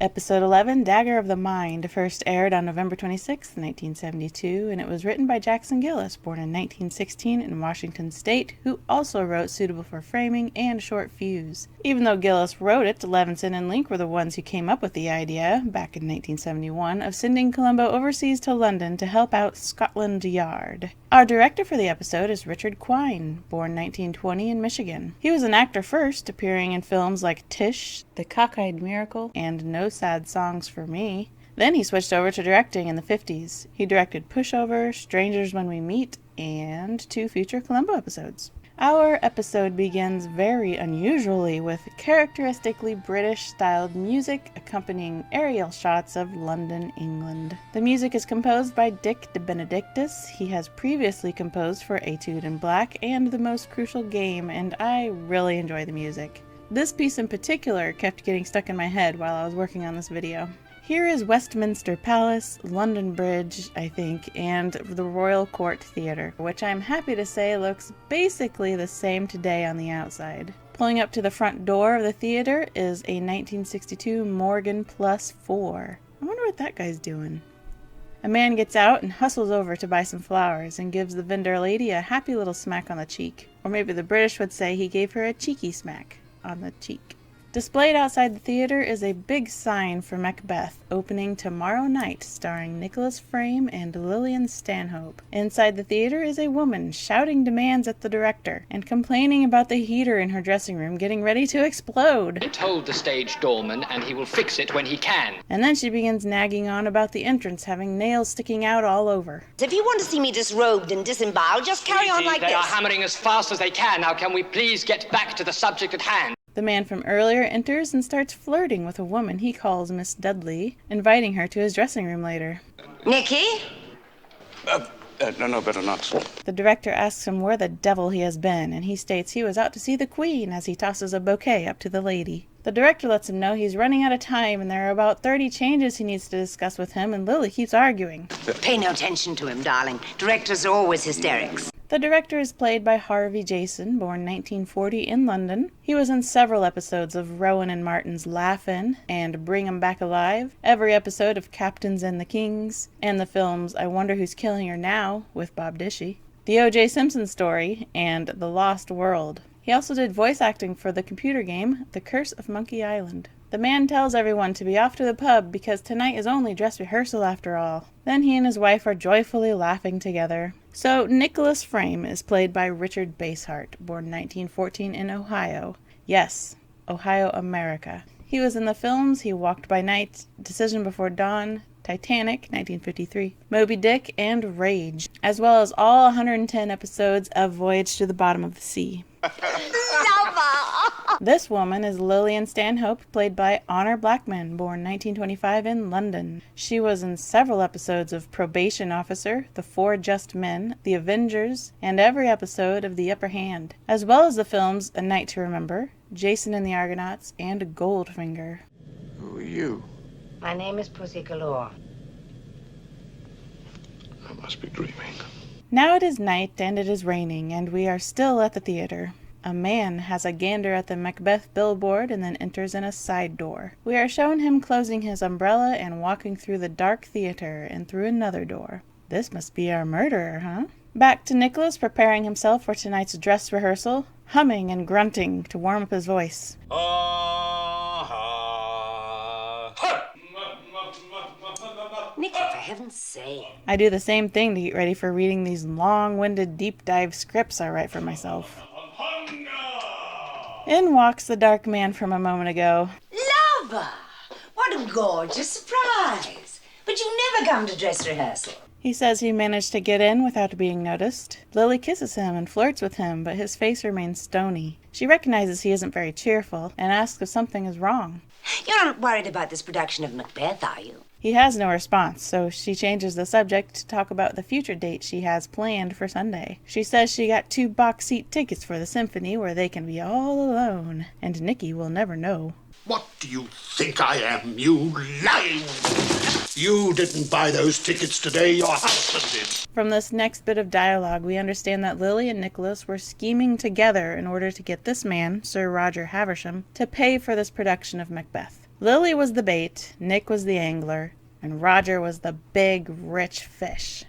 Episode 11, Dagger of the Mind, first aired on November 26, 1972, and it was written by Jackson Gillis, born in 1916 in Washington State, who also wrote Suitable for Framing and Short Fuse. Even though Gillis wrote it, Levinson and Link were the ones who came up with the idea, back in 1971, of sending Columbo overseas to London to help out Scotland Yard. Our director for the episode is Richard Quine, born 1920 in Michigan. He was an actor first, appearing in films like Tish, The Cockeyed Miracle, and No Sad Songs for Me. Then he switched over to directing in the 50s. He directed Pushover, Strangers When We Meet, and 2 future Columbo episodes. Our episode begins very unusually with characteristically British-styled music accompanying aerial shots of London, England. The music is composed by Dick de Benedictis. He has previously composed for Etude in Black and The Most Crucial Game, and I really enjoy the music. This piece in particular kept getting stuck in my head while I was working on this video. Here is Westminster Palace, London Bridge, I think, and the Royal Court Theatre, which I'm happy to say looks basically the same today on the outside. Pulling up to the front door of the theatre is a 1962 Morgan Plus 4. I wonder what that guy's doing. A man gets out and hustles over to buy some flowers and gives the vendor lady a happy little smack on the cheek. Or maybe the British would say he gave her a cheeky smack on the cheek. Displayed outside the theater is a big sign for Macbeth, opening tomorrow night, starring Nicholas Frame and Lillian Stanhope. Inside the theater is a woman shouting demands at the director and complaining about the heater in her dressing room getting ready to explode. I told the stage doorman, and he will fix it when he can. And then she begins nagging on about the entrance having nails sticking out all over. If you want to see me disrobed and disemboweled, just carry on like this. They are hammering as fast as they can. Now can we please get back to the subject at hand? The man from earlier enters and starts flirting with a woman he calls Miss Dudley, inviting her to his dressing room later. Nicky? No, better not. The director asks him where the devil he has been, and he states he was out to see the Queen as he tosses a bouquet up to the lady. The director lets him know he's running out of time and there are about 30 changes he needs to discuss with him, and Lily keeps arguing. Pay no attention to him, darling. Directors are always hysterics. The director is played by Harvey Jason, born 1940 in London. He was in several episodes of Rowan and Martin's Laugh-In and Bring 'Em Back Alive, every episode of Captains and the Kings, and the films I Wonder Who's Killing Her Now with Bob Dishy, The O.J. Simpson Story, and The Lost World. He also did voice acting for the computer game The Curse of Monkey Island. The man tells everyone to be off to the pub because tonight is only dress rehearsal after all. Then he and his wife are joyfully laughing together. So Nicholas Frame is played by Richard Basehart, born 1914 in Ohio. Yes, Ohio, America. He was in the films He Walked by Night, Decision Before Dawn, Titanic, 1953, Moby Dick, and Rage, as well as all 110 episodes of Voyage to the Bottom of the Sea. This woman is Lillian Stanhope, played by Honor Blackman, born 1925 in London. She was in several episodes of Probation Officer, The Four Just Men, The Avengers, and every episode of The Upper Hand, as well as the films A Night to Remember, Jason and the Argonauts, and Goldfinger. Who are you? My name is Pussy Galore. I must be dreaming. Now it is night and it is raining, and we are still at the theater. A man has a gander at the Macbeth billboard and then enters in a side door. We are shown him closing his umbrella and walking through the dark theater and through another door. This must be our murderer, huh? Back to Nicholas preparing himself for tonight's dress rehearsal, humming and grunting to warm up his voice. Nicky, for heaven's sake. I do the same thing to get ready for reading these long-winded deep dive scripts I write for myself. In walks the dark man from a moment ago. Lover! What a gorgeous surprise! But you never come to dress rehearsal. He says he managed to get in without being noticed. Lily kisses him and flirts with him, but his face remains stony. She recognizes he isn't very cheerful and asks if something is wrong. You're not worried about this production of Macbeth, are you? He has no response, so she changes the subject to talk about the future date she has planned for Sunday. She says she got 2 box seat tickets for the symphony where they can be all alone, and Nicky will never know. What do you think I am, you lying? You didn't buy those tickets today, your husband did. From this next bit of dialogue, we understand that Lily and Nicholas were scheming together in order to get this man, Sir Roger Haversham, to pay for this production of Macbeth. Lily was the bait, Nick was the angler, and Roger was the big, rich fish.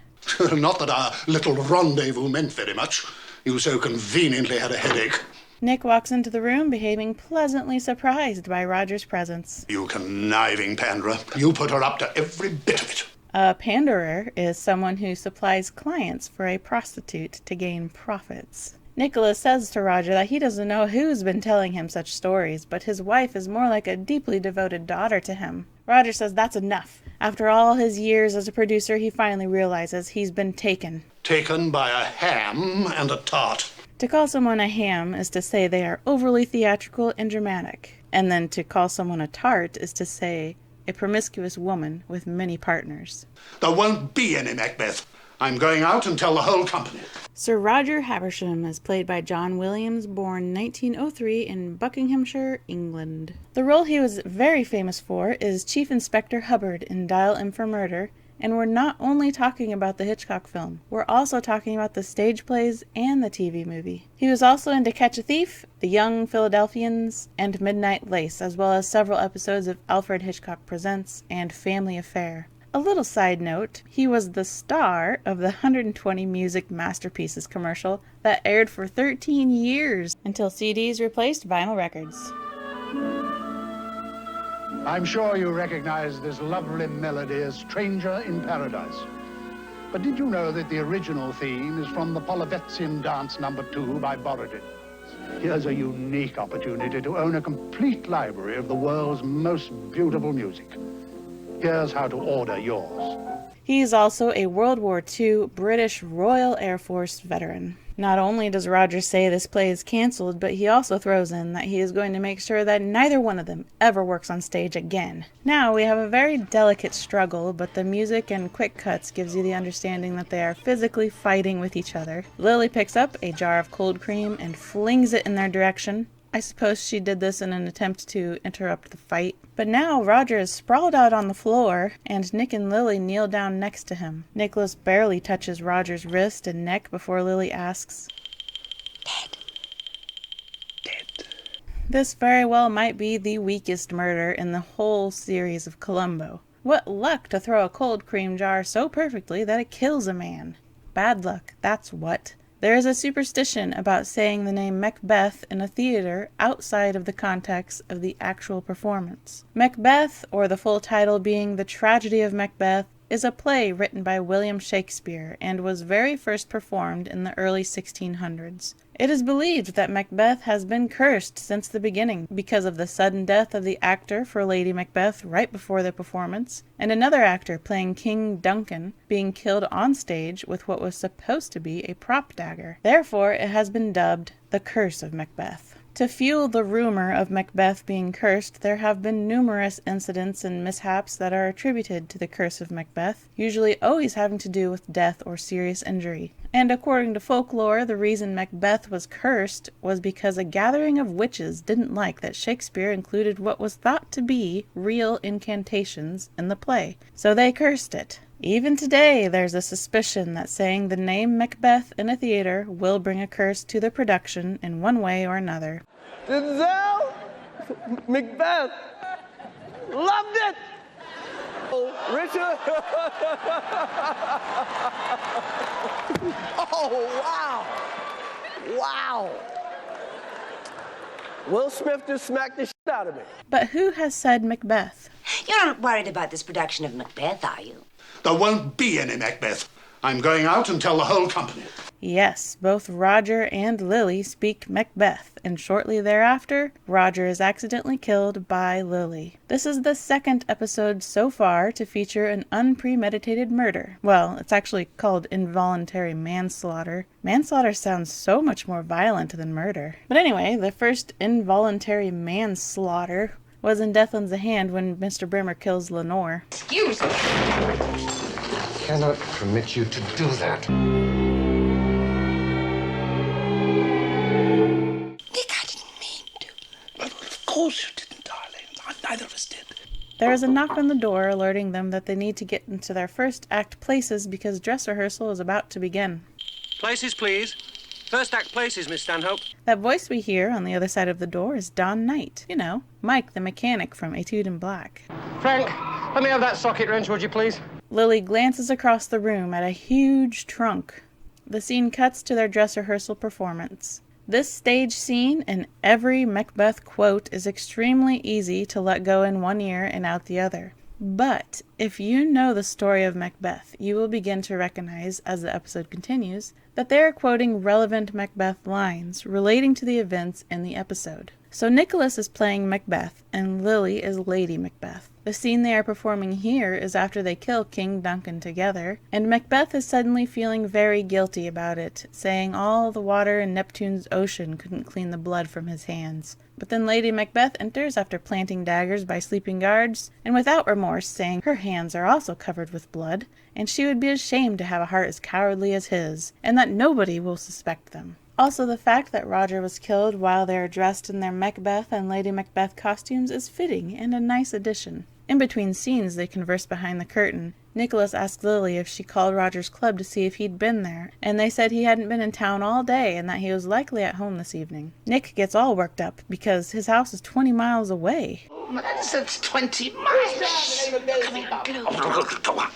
Not that our little rendezvous meant very much. You so conveniently had a headache. Nick walks into the room behaving pleasantly surprised by Roger's presence. You conniving panderer. You put her up to every bit of it. A panderer is someone who supplies clients for a prostitute to gain profits. Nicholas says to Roger that he doesn't know who's been telling him such stories, but his wife is more like a deeply devoted daughter to him. Roger says that's enough. After all his years as a producer, he finally realizes he's been taken. Taken by a ham and a tart. To call someone a ham is to say they are overly theatrical and dramatic. And then to call someone a tart is to say a promiscuous woman with many partners. There won't be any Macbeth. I'm going out and tell the whole company. Sir Roger Haversham is played by John Williams, born 1903 in Buckinghamshire, England. The role he was very famous for is Chief Inspector Hubbard in Dial M for Murder, and we're not only talking about the Hitchcock film, we're also talking about the stage plays and the TV movie. He was also in To Catch a Thief, The Young Philadelphians, and Midnight Lace, as well as several episodes of Alfred Hitchcock Presents and Family Affair. A little side note, he was the star of the 120 Music Masterpieces commercial that aired for 13 years until CDs replaced vinyl records. I'm sure you recognize this lovely melody as Stranger in Paradise. But did you know that the original theme is from the Polivetsian Dance No. 2 by Borodin? Here's a unique opportunity to own a complete library of the world's most beautiful music. Here's how to order yours. He is also a World War II British Royal Air Force veteran. Not only does Roger say this play is cancelled, but he also throws in that he is going to make sure that neither one of them ever works on stage again. Now we have a very delicate struggle, but the music and quick cuts gives you the understanding that they are physically fighting with each other. Lily picks up a jar of cold cream and flings it in their direction. I suppose she did this in an attempt to interrupt the fight. But now Roger is sprawled out on the floor, and Nick and Lily kneel down next to him. Nicholas barely touches Roger's wrist and neck before Lily asks, "Dead." Dead. This very well might be the weakest murder in the whole series of Columbo. What luck to throw a cold cream jar so perfectly that it kills a man. Bad luck, that's what. There is a superstition about saying the name Macbeth in a theater outside of the context of the actual performance. Macbeth, or the full title being The Tragedy of Macbeth, is a play written by William Shakespeare and was very first performed in the early 1600s. It is believed that Macbeth has been cursed since the beginning because of the sudden death of the actor for Lady Macbeth right before the performance, and another actor playing King Duncan being killed on stage with what was supposed to be a prop dagger. Therefore, it has been dubbed The Curse of Macbeth. To fuel the rumor of Macbeth being cursed, there have been numerous incidents and mishaps that are attributed to the curse of Macbeth, usually always having to do with death or serious injury. And according to folklore, the reason Macbeth was cursed was because a gathering of witches didn't like that Shakespeare included what was thought to be real incantations in the play, so they cursed it. Even today, there's a suspicion that saying the name Macbeth in a theater will bring a curse to the production in one way or another. Denzel, Macbeth, loved it. Oh, Richard. Oh, wow. Wow. Will Smith just smacked the shit out of me. But who has said Macbeth? You're not worried about this production of Macbeth, are you? There won't be any Macbeth. I'm going out and tell the whole company. Yes, both Roger and Lily speak Macbeth, and shortly thereafter, Roger is accidentally killed by Lily. This is the second episode so far to feature an unpremeditated murder. Well, it's actually called involuntary manslaughter. Manslaughter sounds so much more violent than murder. But anyway, the first involuntary manslaughter was in Death Lends a Hand when Mr. Brimmer kills Lenore. Excuse me. I cannot permit you to do that. Nick, I didn't mean to. Well, of course you didn't, darling. Neither of us did. There is a knock on the door alerting them that they need to get into their first act places because dress rehearsal is about to begin. Places, please. First act places, Miss Stanhope. That voice we hear on the other side of the door is Don Knight. You know, Mike the mechanic from Etude in Black. Frank, let me have that socket wrench, would you please? Lily glances across the room at a huge trunk. The scene cuts to their dress rehearsal performance. This stage scene and every Macbeth quote is extremely easy to let go in one ear and out the other. But if you know the story of Macbeth, you will begin to recognize, as the episode continues, that they are quoting relevant Macbeth lines relating to the events in the episode. So Nicholas is playing Macbeth, and Lily is Lady Macbeth. The scene they are performing here is after they kill King Duncan together, and Macbeth is suddenly feeling very guilty about it, saying all the water in Neptune's ocean couldn't clean the blood from his hands. But then Lady Macbeth enters after planting daggers by sleeping guards, and without remorse saying her hands are also covered with blood, and she would be ashamed to have a heart as cowardly as his, and that nobody will suspect them. Also, the fact that Roger was killed while they are dressed in their Macbeth and Lady Macbeth costumes is fitting and a nice addition. In between scenes, they converse behind the curtain. Nicholas asked Lily if she called Roger's club to see if he'd been there, and they said he hadn't been in town all day and that he was likely at home this evening. Nick gets all worked up because his house is 20 miles away. Oh, man, that's 20 miles. Go on.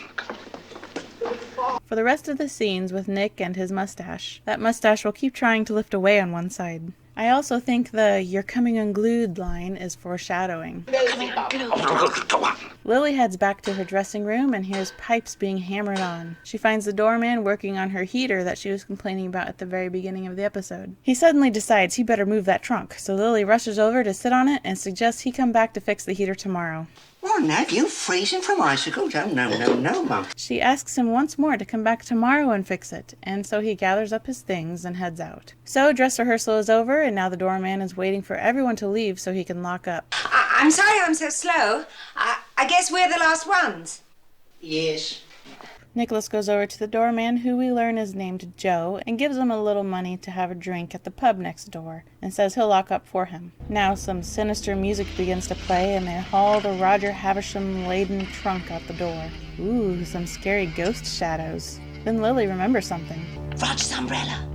For the rest of the scenes with Nick and his mustache, that mustache will keep trying to lift away on one side. I also think the "you're coming unglued" line is foreshadowing. Go on. Lily heads back to her dressing room and hears pipes being hammered on. She finds the doorman working on her heater that she was complaining about at the very beginning of the episode. He suddenly decides he better move that trunk, so Lily rushes over to sit on it and suggests he come back to fix the heater tomorrow. What, Ned, you freezing from icicles? Oh, no, Mum. She asks him once more to come back tomorrow and fix it, and so he gathers up his things and heads out. So dress rehearsal is over, and now the doorman is waiting for everyone to leave so he can lock up. I'm sorry I'm so slow. I guess we're the last ones. Yes. Nicholas goes over to the doorman, who we learn is named Joe, and gives him a little money to have a drink at the pub next door, and says he'll lock up for him. Now some sinister music begins to play, and they haul the Roger Haversham-laden trunk out the door. Ooh, some scary ghost shadows. Then Lily remembers something. Roger's umbrella.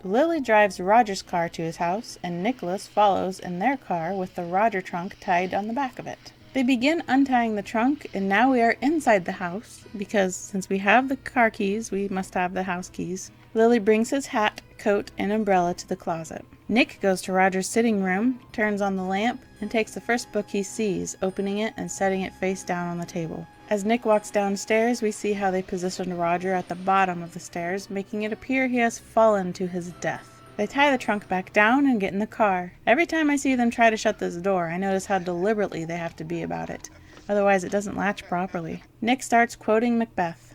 Lily drives Roger's car to his house, and Nicholas follows in their car with the Roger trunk tied on the back of it. They begin untying the trunk, and now we are inside the house, because since we have the car keys, we must have the house keys. Lily brings his hat, coat, and umbrella to the closet. Nick goes to Roger's sitting room, turns on the lamp, and takes the first book he sees, opening it and setting it face down on the table. As Nick walks downstairs, we see how they positioned Roger at the bottom of the stairs, making it appear he has fallen to his death. They tie the trunk back down and get in the car. Every time I see them try to shut this door, I notice how deliberately they have to be about it. Otherwise, it doesn't latch properly. Nick starts quoting Macbeth.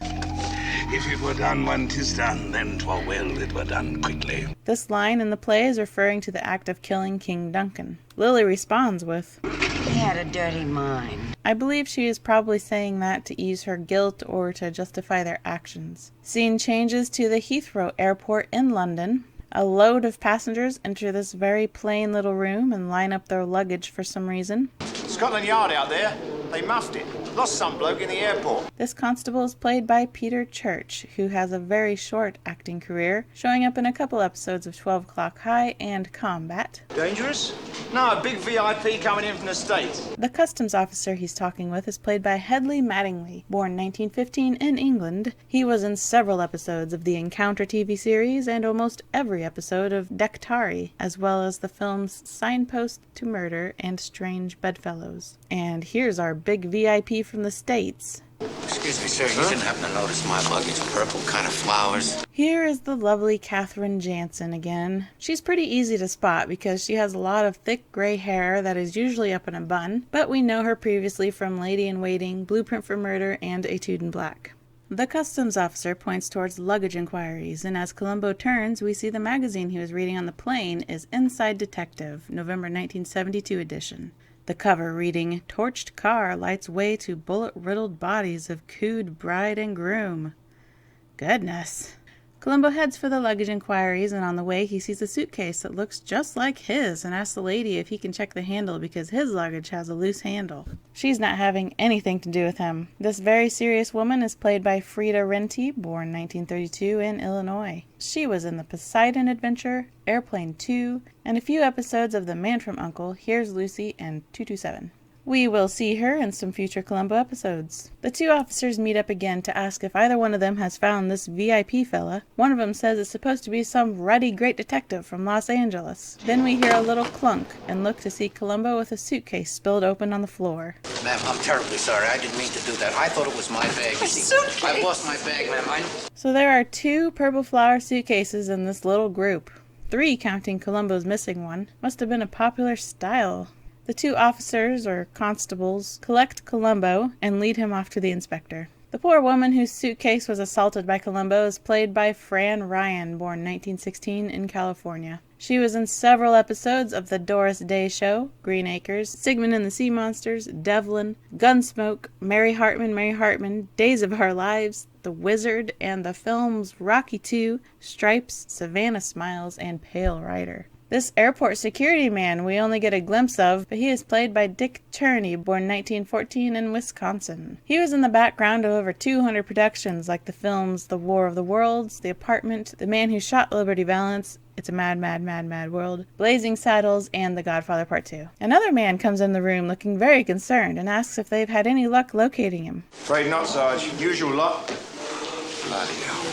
If it were done when 'tis done, then 'twere well it were done quickly. This line in the play is referring to the act of killing King Duncan. Lily responds with, He had a dirty mind. I believe she is probably saying that to ease her guilt or to justify their actions. Scene changes to the Heathrow Airport in London. A load of passengers enter this very plain little room and line up their luggage for some reason. Scotland Yard out there. They muffed it. Lost some bloke in the airport. This constable is played by Peter Church, who has a very short acting career, showing up in a couple episodes of 12 O'Clock High and Combat. Dangerous? No, a big VIP coming in from the States. The customs officer he's talking with is played by Hedley Mattingly, born 1915 in England. He was in several episodes of the Encounter TV series and almost every episode of Daktari, as well as the films Signpost to Murder and Strange Bedfellows. And here's our big VIP from the States. Excuse me, sir, you didn't happen to notice my luggage purple kind of flowers? Here is the lovely Katherine Jansen again. She's pretty easy to spot because she has a lot of thick gray hair that is usually up in a bun, but we know her previously from Lady in Waiting, Blueprint for Murder, and Etude in Black. The customs officer points towards luggage inquiries, and as Columbo turns, we see the magazine he was reading on the plane is Inside Detective, November 1972 edition. The cover reading, Torched car lights way to bullet-riddled bodies of cooed bride and groom. Goodness. Columbo heads for the luggage inquiries, and on the way he sees a suitcase that looks just like his and asks the lady if he can check the handle because his luggage has a loose handle. She's not having anything to do with him. This very serious woman is played by Frida Renti, born 1932 in Illinois. She was in the Poseidon Adventure, Airplane 2, and a few episodes of The Man from U.N.C.L.E., Here's Lucy, and 227. We will see her in some future Columbo episodes. The two officers meet up again to ask if either one of them has found this VIP fella. One of them says it's supposed to be some ruddy great detective from Los Angeles. Then we hear a little clunk and look to see Columbo with a suitcase spilled open on the floor. Ma'am, I'm terribly sorry. I didn't mean to do that. I thought it was my bag. You see, I lost my bag, ma'am. So there are 2 purple flower suitcases in this little group. 3 counting Columbo's missing one. Must have been a popular style. The 2 officers, or constables, collect Columbo and lead him off to the inspector. The poor woman whose suitcase was assaulted by Columbo is played by Fran Ryan, born 1916 in California. She was in several episodes of The Doris Day Show, Green Acres, Sigmund and the Sea Monsters, Devlin, Gunsmoke, Mary Hartman, Days of Our Lives, The Wizard, and the films Rocky II, Stripes, Savannah Smiles, and Pale Rider. This airport security man we only get a glimpse of, but he is played by Dick Turney, born 1914 in Wisconsin. He was in the background of over 200 productions like the films The War of the Worlds, The Apartment, The Man Who Shot Liberty Valance, It's a Mad, Mad, Mad, Mad World, Blazing Saddles, and The Godfather Part 2. Another man comes in the room looking very concerned and asks if they've had any luck locating him. Afraid not, Sarge. Usual luck. Bloody hell.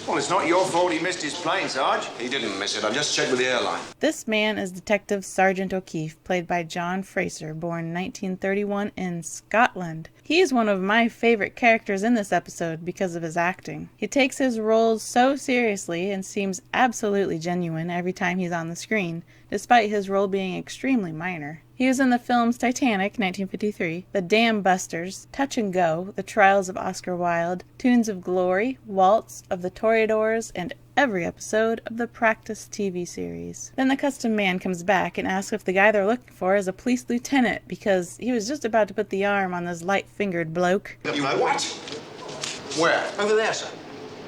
Well, it's not your fault he missed his plane, Sarge. He didn't miss it. I just checked with the airline. This man is Detective Sergeant O'Keefe, played by John Fraser, born 1931 in Scotland. He is one of my favorite characters in this episode because of his acting. He takes his roles so seriously and seems absolutely genuine every time he's on the screen, despite his role being extremely minor. He was in the films Titanic, 1953, The Dam Busters, Touch and Go, The Trials of Oscar Wilde, Tunes of Glory, Waltz, of the Toreadors, and every episode of the Practice TV series. Then the custom man comes back and asks if the guy they're looking for is a police lieutenant because he was just about to put the arm on this light-fingered bloke. You what? Where? Over there, sir.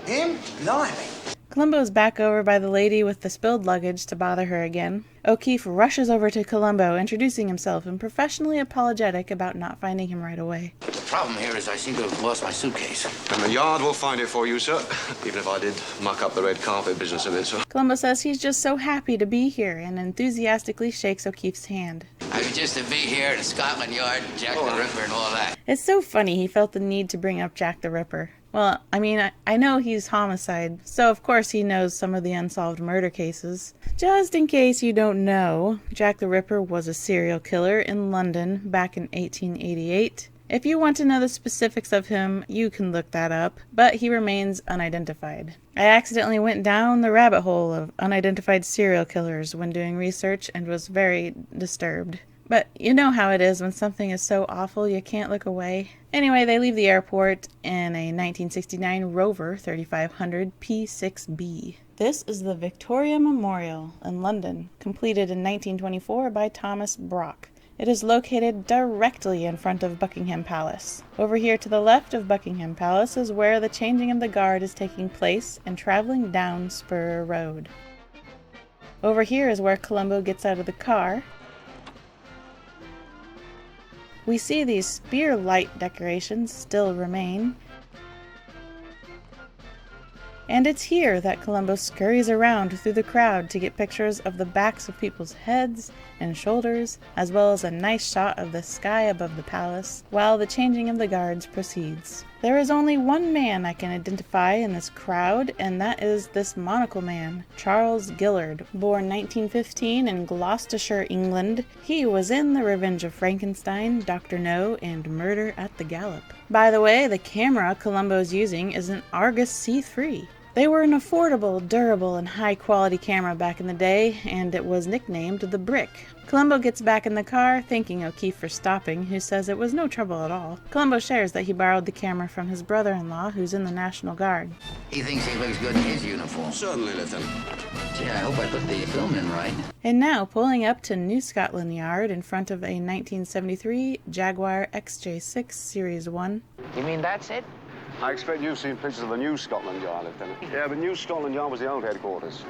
Him? Blimey. Columbo is back over by the lady with the spilled luggage to bother her again. O'Keefe rushes over to Columbo, introducing himself and professionally apologetic about not finding him right away. The problem here is I seem to have lost my suitcase. And the yard will find it for you, sir. Even if I did muck up the red carpet business a bit, sir. Columbo says he's just so happy to be here and enthusiastically shakes O'Keefe's hand. I mean, just to be here at Scotland Yard, Jack the Ripper and all that. It's so funny he felt the need to bring up Jack the Ripper. Well, I mean, I know he's homicide, so of course he knows some of the unsolved murder cases. Just in case you don't know, Jack the Ripper was a serial killer in London back in 1888. If you want to know the specifics of him, you can look that up, but he remains unidentified. I accidentally went down the rabbit hole of unidentified serial killers when doing research and was very disturbed. But you know how it is when something is so awful you can't look away. Anyway, they leave the airport in a 1969 Rover 3500 P6B. This is the Victoria Memorial in London, completed in 1924 by Thomas Brock. It is located directly in front of Buckingham Palace. Over here to the left of Buckingham Palace is where the changing of the guard is taking place and traveling down Spur Road. Over here is where Columbo gets out of the car. We see these spear light decorations still remain. And it's here that Columbo scurries around through the crowd to get pictures of the backs of people's heads and shoulders, as well as a nice shot of the sky above the palace, while the changing of the guards proceeds. There is only one man I can identify in this crowd, and that is this monocle man, Charles Gillard, born 1915 in Gloucestershire, England. He was in The Revenge of Frankenstein, Dr. No, and Murder at the Gallop. By the way, the camera Columbo's using is an Argus C3. They were an affordable, durable, and high-quality camera back in the day, and it was nicknamed the Brick. Columbo gets back in the car, thanking O'Keefe for stopping, who says it was no trouble at all. Columbo shares that he borrowed the camera from his brother-in-law, who's in the National Guard. He thinks he looks good in his uniform. Certainly, Lieutenant. Gee, I hope I put the film in right. And now, pulling up to New Scotland Yard in front of a 1973 Jaguar XJ6 Series 1. You mean that's it? I expect you've seen pictures of the new Scotland Yard, Lieutenant. Yeah, but New Scotland Yard was the old headquarters.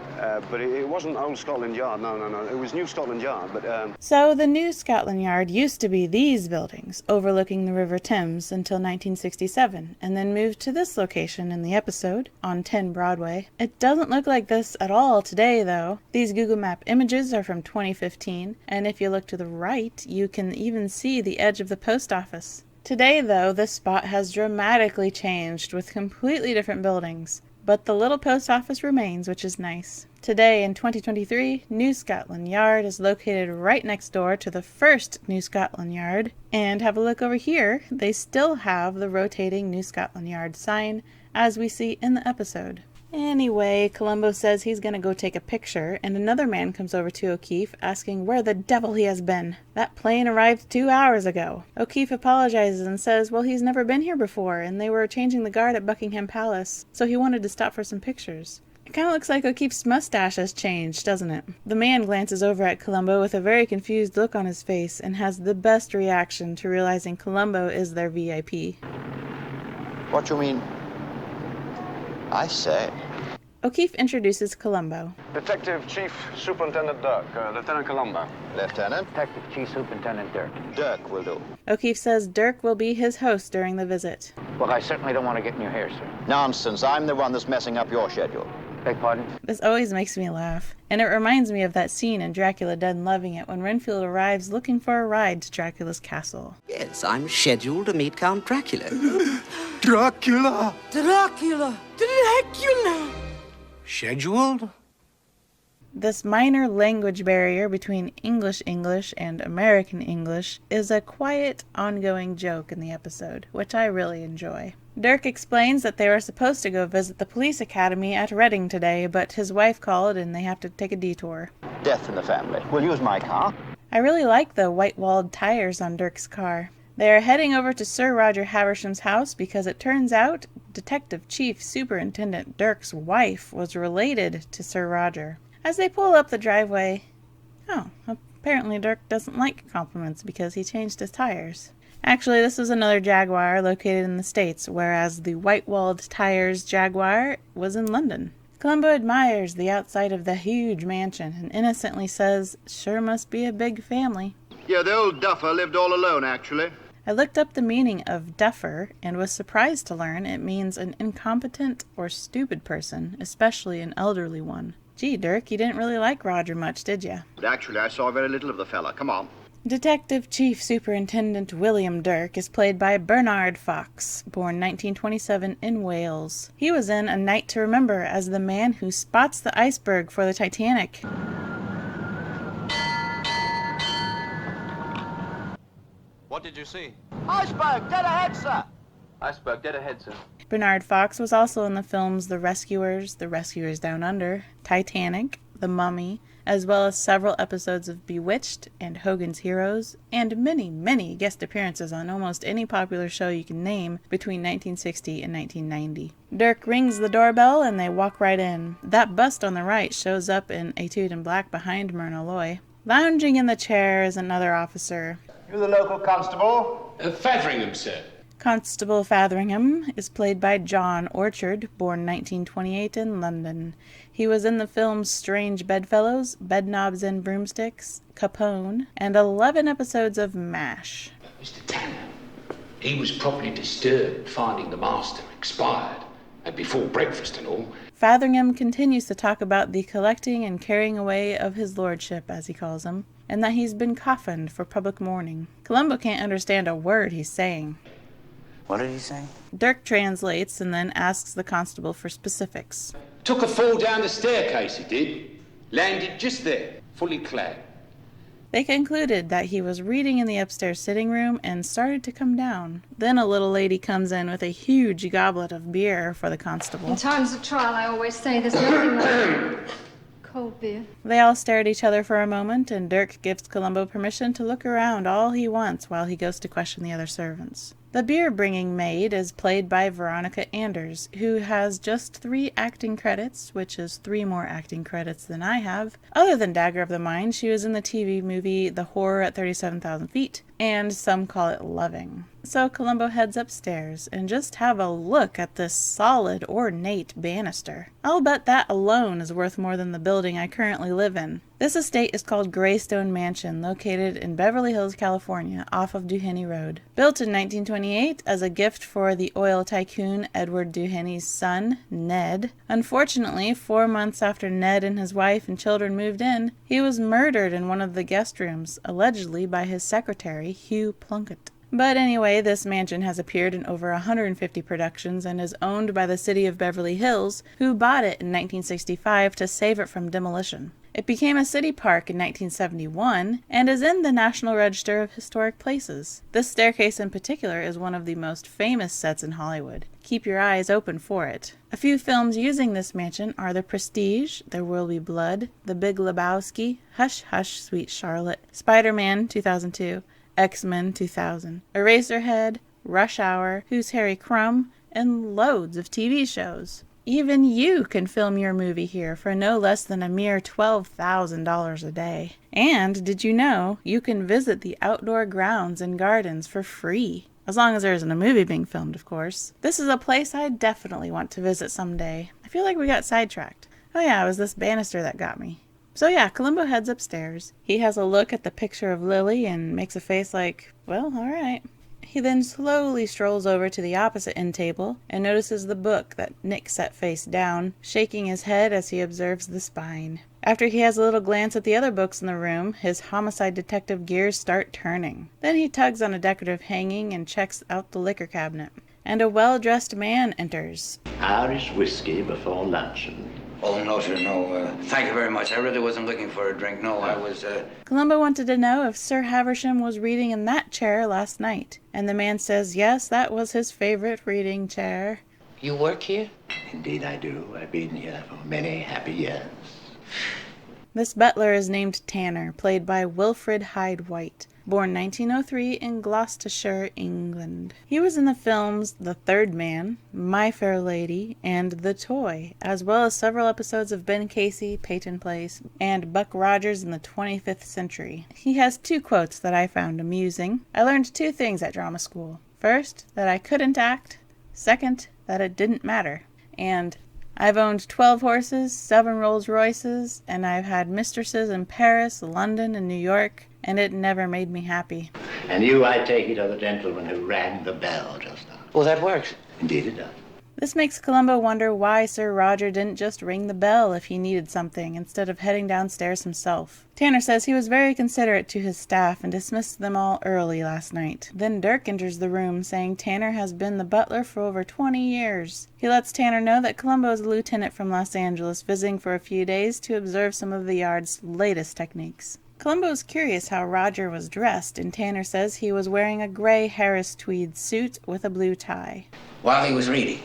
But it wasn't Old Scotland Yard, no. It was New Scotland Yard, but... So the new Scotland Yard used to be these buildings, overlooking the River Thames until 1967, and then moved to this location in the episode, on 10 Broadway. It doesn't look like this at all today, though. These Google Map images are from 2015, and if you look to the right, you can even see the edge of the post office. Today, though, this spot has dramatically changed with completely different buildings, but the little post office remains, which is nice. Today, in 2023, New Scotland Yard is located right next door to the first New Scotland Yard, and have a look over here, they still have the rotating New Scotland Yard sign, as we see in the episode. Anyway, Columbo says he's gonna go take a picture, and another man comes over to O'Keefe asking where the devil he has been. That plane arrived 2 hours ago. O'Keefe apologizes and says, well, he's never been here before, and they were changing the guard at Buckingham Palace, so he wanted to stop for some pictures. It kind of looks like O'Keefe's mustache has changed, doesn't it? The man glances over at Columbo with a very confused look on his face, and has the best reaction to realizing Columbo is their VIP. What you mean? I say. O'Keefe introduces Columbo. Detective Chief Superintendent Durk, Lieutenant Columbo. Lieutenant? Detective Chief Superintendent Durk. Durk will do. O'Keefe says Durk will be his host during the visit. Well, I certainly don't want to get in your hair, sir. Nonsense. I'm the one that's messing up your schedule. Beg pardon? This always makes me laugh, and it reminds me of that scene in Dracula Dead and Loving It when Renfield arrives looking for a ride to Dracula's castle. Yes, I'm scheduled to meet Count Dracula. Dracula! Dracula! Dracula! Scheduled? This minor language barrier between English and American English is a quiet, ongoing joke in the episode, which I really enjoy. Durk explains that they were supposed to go visit the police academy at Reading today, but his wife called and they have to take a detour. Death in the family. We'll use my car. I really like the white-walled tires on Durk's car. They are heading over to Sir Roger Haversham's house because it turns out Detective Chief Superintendent Durk's wife was related to Sir Roger. As they pull up the driveway, apparently Durk doesn't like compliments because he changed his tires. Actually, this was another Jaguar located in the States, whereas the white-walled tires Jaguar was in London. Columbo admires the outside of the huge mansion and innocently says, sure must be a big family. Yeah, the old duffer lived all alone, actually. I looked up the meaning of duffer and was surprised to learn it means an incompetent or stupid person, especially an elderly one. Gee, Durk, you didn't really like Roger much, did you? Actually, I saw very little of the fella. Come on. Detective Chief Superintendent William Durk is played by Bernard Fox, born 1927 in Wales. He was in A Night to Remember as the man who spots the iceberg for the Titanic. What did you see? Iceberg, dead ahead, sir. Iceberg, dead ahead, sir. Bernard Fox was also in the films The Rescuers, The Rescuers Down Under, Titanic, The Mummy, as well as several episodes of Bewitched and Hogan's Heroes, and many, many guest appearances on almost any popular show you can name between 1960 and 1990. Durk rings the doorbell and they walk right in. That bust on the right shows up in Etude in Black behind Myrna Loy. Lounging in the chair is another officer. You the local constable? Fatheringham, sir. Constable Fatheringham is played by John Orchard, born 1928 in London. He was in the films Strange Bedfellows, Bedknobs and Broomsticks, Capone, and 11 episodes of MASH. Mr. Tanner, he was properly disturbed finding the master expired, and before breakfast and all. Fatheringham continues to talk about the collecting and carrying away of his lordship, as he calls him, and that he's been coffined for public mourning. Columbo can't understand a word he's saying. What did he say? Durk translates and then asks the constable for specifics. Took a fall down the staircase, he did. Landed just there, fully clad. They concluded that he was reading in the upstairs sitting room and started to come down. Then a little lady comes in with a huge goblet of beer for the constable. In times of trial, I always say there's nothing like cold beer. They all stare at each other for a moment, and Durk gives Columbo permission to look around all he wants while he goes to question the other servants. The beer-bringing maid is played by Veronica Anders, who has just 3 acting credits, which is 3 more acting credits than I have. Other than Dagger of the Mind, she was in the TV movie The Horror at 37,000 Feet, and Some Call It Loving. So Columbo heads upstairs, and just have a look at this solid, ornate banister. I'll bet that alone is worth more than the building I currently live in. This estate is called Greystone Mansion, located in Beverly Hills, California, off of Duhaney Road. Built in 1928 as a gift for the oil tycoon Edward Duhaney's son, Ned. Unfortunately, 4 months after Ned and his wife and children moved in, he was murdered in one of the guest rooms, allegedly by his secretary, Hugh Plunkett. But anyway, this mansion has appeared in over 150 productions and is owned by the city of Beverly Hills, who bought it in 1965 to save it from demolition. It became a city park in 1971 and is in the National Register of Historic Places. This staircase in particular is one of the most famous sets in Hollywood. Keep your eyes open for it. A few films using this mansion are The Prestige, There Will Be Blood, The Big Lebowski, Hush Hush Sweet Charlotte, Spider-Man 2002, X-Men 2000, Eraserhead, Rush Hour, Who's Harry Crumb, and loads of TV shows. Even you can film your movie here for no less than a mere $12,000 a day. And did you know you can visit the outdoor grounds and gardens for free? As long as there isn't a movie being filmed, of course. This is a place I definitely want to visit someday. I feel like we got sidetracked. Oh yeah, it was this banister that got me. So yeah, Columbo heads upstairs. He has a look at the picture of Lily and makes a face like, well, alright. He then slowly strolls over to the opposite end table and notices the book that Nick set face down, shaking his head as he observes the spine. After he has a little glance at the other books in the room, his homicide detective gears start turning. Then he tugs on a decorative hanging and checks out the liquor cabinet. And a well-dressed man enters. Irish whiskey before luncheon. Oh, no, sir, no. Thank you very much. I really wasn't looking for a drink. No, I was, Columbo wanted to know if Sir Haversham was reading in that chair last night. And the man says yes, that was his favorite reading chair. You work here? Indeed I do. I've been here for many happy years. This butler is named Tanner, played by Wilfrid Hyde-White, born 1903 in Gloucestershire, England. He was in the films The Third Man, My Fair Lady, and The Toy, as well as several episodes of Ben Casey, Peyton Place, and Buck Rogers in the 25th Century. He has 2 quotes that I found amusing. I learned 2 things at drama school. First, that I couldn't act. Second, that it didn't matter. And I've owned 12 horses, 7 Rolls Royces, and I've had mistresses in Paris, London, and New York, and it never made me happy. And you, I take it, are the gentleman who rang the bell just now. well, that works. Indeed it does. This makes Columbo wonder why Sir Roger didn't just ring the bell if he needed something, instead of heading downstairs himself. Tanner says he was very considerate to his staff and dismissed them all early last night. Then Durk enters the room, saying Tanner has been the butler for over 20 years. He lets Tanner know that Columbo is a lieutenant from Los Angeles, visiting for a few days to observe some of the yard's latest techniques. Columbo is curious how Roger was dressed, and Tanner says he was wearing a gray Harris tweed suit with a blue tie. While he was reading.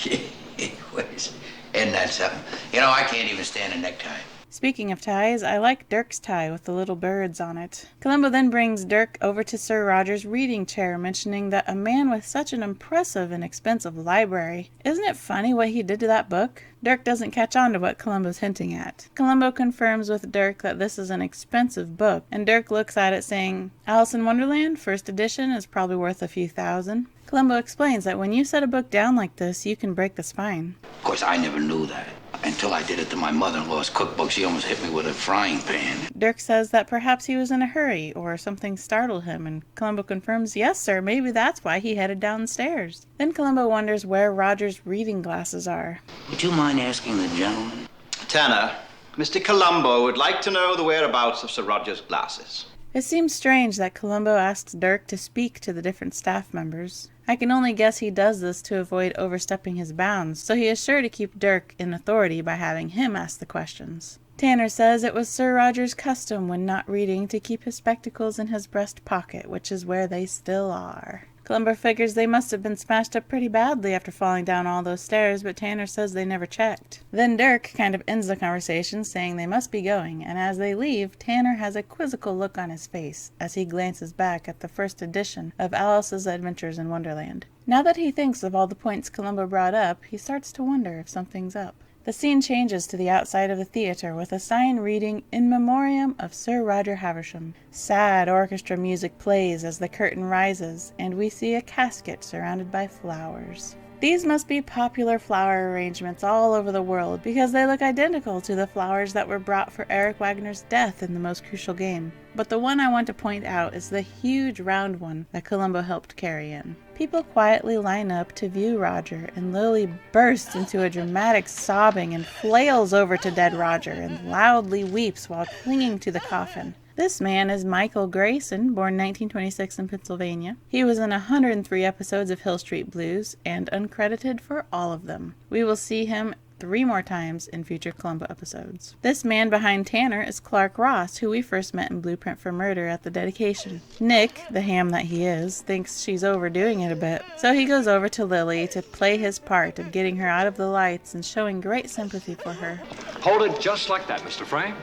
Isn't that something? You know, I can't even stand a necktie. Speaking of ties, I like Durk's tie with the little birds on it. Columbo then brings Durk over to Sir Roger's reading chair, mentioning that a man with such an impressive and expensive library. Isn't it funny what he did to that book? Durk doesn't catch on to what Columbo's hinting at. Columbo confirms with Durk that this is an expensive book, and Durk looks at it saying, Alice in Wonderland, first edition, is probably worth a few thousand. Columbo explains that when you set a book down like this, you can break the spine. Of course, I never knew that. Until I did it to my mother-in-law's cookbook, she almost hit me with a frying pan. Durk says that perhaps he was in a hurry, or something startled him, and Columbo confirms, yes, sir, maybe that's why he headed downstairs. Then Columbo wonders where Roger's reading glasses are. Would you mind asking the gentleman? Tanner, Mr. Columbo would like to know the whereabouts of Sir Roger's glasses. It seems strange that Columbo asks Durk to speak to the different staff members. I can only guess he does this to avoid overstepping his bounds, so he is sure to keep Durk in authority by having him ask the questions. Tanner says it was Sir Roger's custom when not reading to keep his spectacles in his breast pocket, which is where they still are. Columbo figures they must have been smashed up pretty badly after falling down all those stairs, but Tanner says they never checked. Then Durk kind of ends the conversation, saying they must be going, and as they leave, Tanner has a quizzical look on his face as he glances back at the first edition of Alice's Adventures in Wonderland. Now that he thinks of all the points Columbo brought up, he starts to wonder if something's up. The scene changes to the outside of the theatre with a sign reading, "In Memoriam of Sir Roger Haversham." Sad orchestra music plays as the curtain rises, and we see a casket surrounded by flowers. These must be popular flower arrangements all over the world because they look identical to the flowers that were brought for Eric Wagner's death in The Most Crucial Game. But the one I want to point out is the huge round one that Columbo helped carry in. People quietly line up to view Roger, and Lily bursts into a dramatic sobbing and flails over to dead Roger and loudly weeps while clinging to the coffin. This man is Michael Grayson, born 1926 in Pennsylvania. He was in 103 episodes of Hill Street Blues and uncredited for all of them. We will see him 3 more times in future Columbo episodes. This man behind Tanner is Clark Ross, who we first met in Blueprint for Murder at the dedication. Nick, the ham that he is, thinks she's overdoing it a bit, so he goes over to Lily to play his part of getting her out of the lights and showing great sympathy for her. Hold it just like that, Mr. Frame.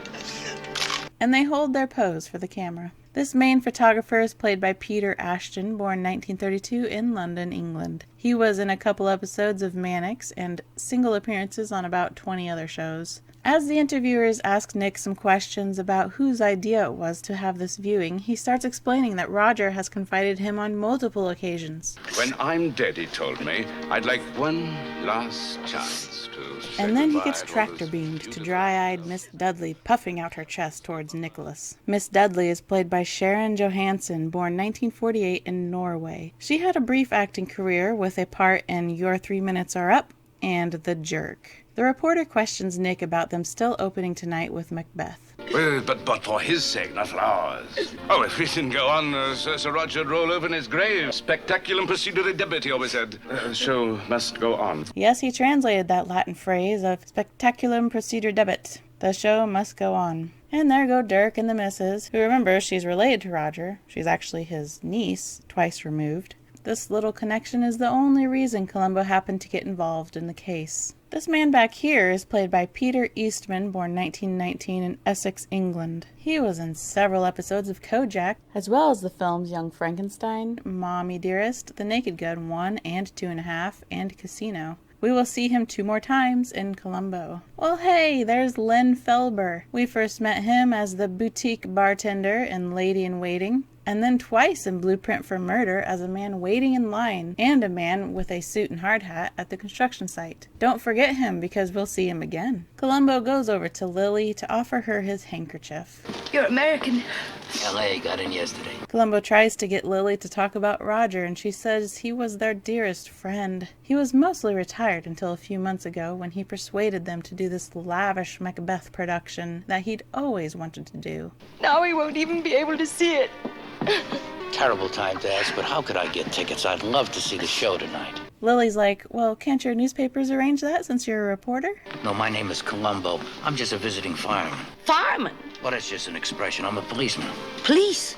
And they hold their pose for the camera. This main photographer is played by Peter Ashton, born 1932 in London, England. He was in a couple episodes of Mannix and single appearances on about 20 other shows. As the interviewers ask Nick some questions about whose idea it was to have this viewing, he starts explaining that Roger has confided him on multiple occasions. When I'm dead, he told me, I'd like one last chance to say And then he goodbye gets to all tractor this beamed to beautiful- dry-eyed Miss Dudley puffing out her chest towards Nicholas. Miss Dudley is played by Sharon Johansson, born 1948 in Norway. She had a brief acting career with a part in Your 3 Minutes Are Up and The Jerk. The reporter questions Nick about them still opening tonight with Macbeth. Well, but for his sake, not for ours. Oh, if we didn't go on, Sir Roger would roll over in his grave. Spectaculum procedere debet, he always said. The show must go on. Yes, he translated that Latin phrase of spectaculum procedere debet. The show must go on. And there go Durk and the missus, who remember she's related to Roger. She's actually his niece, twice removed. This little connection is the only reason Columbo happened to get involved in the case. This man back here is played by Peter Eastman, born 1919 in Essex, England. He was in several episodes of Kojak, as well as the films Young Frankenstein, Mommy Dearest, The Naked Gun 1 and 2.5, and Casino. We will see him 2 more times in Columbo. Well, hey, there's Len Felber. We first met him as the boutique bartender in Lady in Waiting, and then twice in Blueprint for Murder as a man waiting in line and a man with a suit and hard hat at the construction site. Don't forget him because we'll see him again. Columbo goes over to Lily to offer her his handkerchief. You're American. L.A. got in yesterday. Columbo tries to get Lily to talk about Roger, and she says he was their dearest friend. He was mostly retired until a few months ago when he persuaded them to do this lavish Macbeth production that he'd always wanted to do. Now we won't even be able to see it. Terrible time to ask, but how could I get tickets? I'd love to see the show tonight. Lily's like, well, can't your newspapers arrange that since you're a reporter? No, my name is Columbo. I'm just a visiting fireman. Fireman? Well, that's just an expression. I'm a policeman. Police?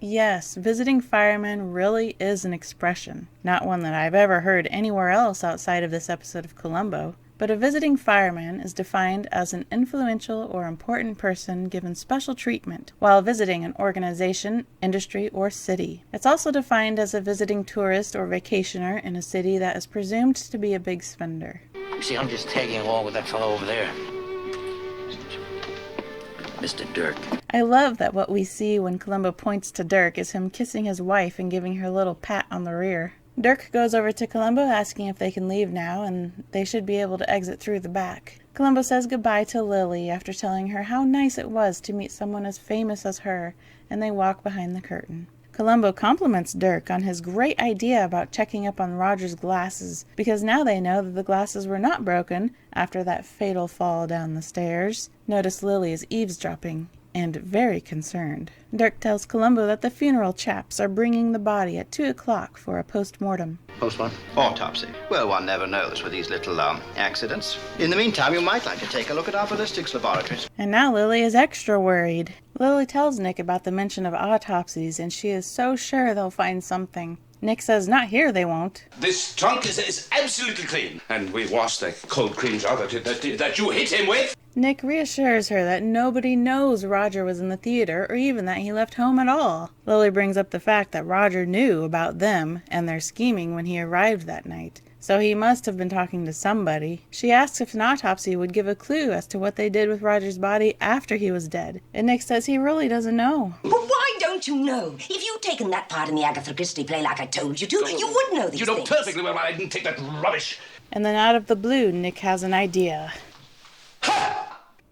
Yes, visiting fireman really is an expression. Not one that I've ever heard anywhere else outside of this episode of Columbo. But a visiting fireman is defined as an influential or important person given special treatment while visiting an organization, industry, or city. It's also defined as a visiting tourist or vacationer in a city that is presumed to be a big spender. You see, I'm just tagging along with that fellow over there. Mr. Durk. I love that what we see when Columbo points to Durk is him kissing his wife and giving her a little pat on the rear. Durk goes over to Columbo asking if they can leave now, and they should be able to exit through the back. Columbo says goodbye to Lily after telling her how nice it was to meet someone as famous as her, and they walk behind the curtain. Columbo compliments Durk on his great idea about checking up on Roger's glasses, because now they know that the glasses were not broken after that fatal fall down the stairs. Notice Lily is eavesdropping and very concerned. Durk tells Columbo that the funeral chaps are bringing the body at 2 o'clock for a post-mortem. Post what? Autopsy. Well, one never knows with these little, accidents. In the meantime, you might like to take a look at our ballistics laboratories. And now Lily is extra worried. Lily tells Nick about the mention of autopsies, and she is so sure they'll find something. Nick says not here they won't. This trunk is absolutely clean. And we washed the cold cream jar that you hit him with. Nick reassures her that nobody knows Roger was in the theater or even that he left home at all. Lily brings up the fact that Roger knew about them and their scheming when he arrived that night, So he must have been talking to somebody. She asks if an autopsy would give a clue as to what they did with Roger's body after he was dead. And Nick says he really doesn't know. But why don't you know? If you'd taken that part in the Agatha Christie play like I told you to, you would know these You know things. perfectly well I didn't take that rubbish. And then out of the blue, Nick has an idea.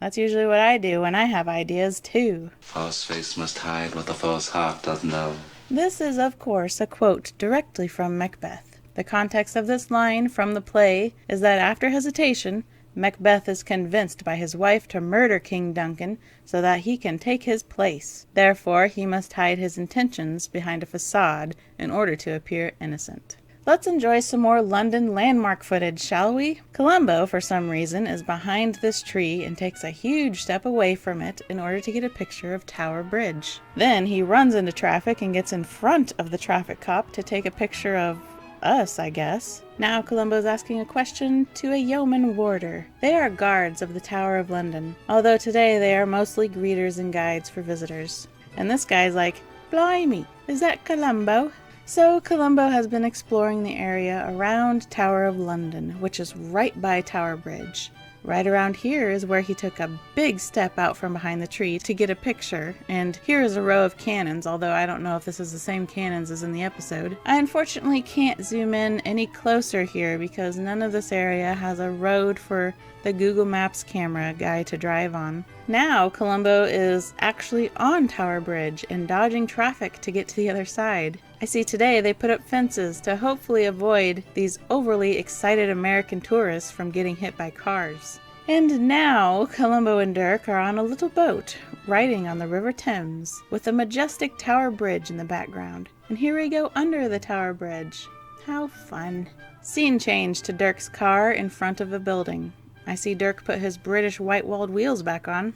That's usually what I do when I have ideas, too. False face must hide what the false heart does know. This is, of course, a quote directly from Macbeth. The context of this line from the play is that after hesitation, Macbeth is convinced by his wife to murder King Duncan so that he can take his place. Therefore, he must hide his intentions behind a facade in order to appear innocent. Let's enjoy some more London landmark footage, shall we? Columbo, for some reason, is behind this tree and takes a huge step away from it in order to get a picture of Tower Bridge. Then he runs into traffic and gets in front of the traffic cop to take a picture of us, I guess. Now Columbo's asking a question to a yeoman warder. They are guards of the Tower of London, although today they are mostly greeters and guides for visitors. And this guy's like, "Blimey, is that Columbo?" So Columbo has been exploring the area around Tower of London, which is right by Tower Bridge. Right around here is where he took a big step out from behind the tree to get a picture, and here is a row of cannons, although I don't know if this is the same cannons as in the episode. I unfortunately can't zoom in any closer here because none of this area has a road for the Google Maps camera guy to drive on. Now Columbo is actually on Tower Bridge and dodging traffic to get to the other side. I see today they put up fences to hopefully avoid these overly excited American tourists from getting hit by cars. And now Columbo and Durk are on a little boat riding on the River Thames with a majestic Tower Bridge in the background. And here we go under the Tower Bridge. How fun. Scene change to Durk's car in front of a building. I see Durk put his British white-walled wheels back on.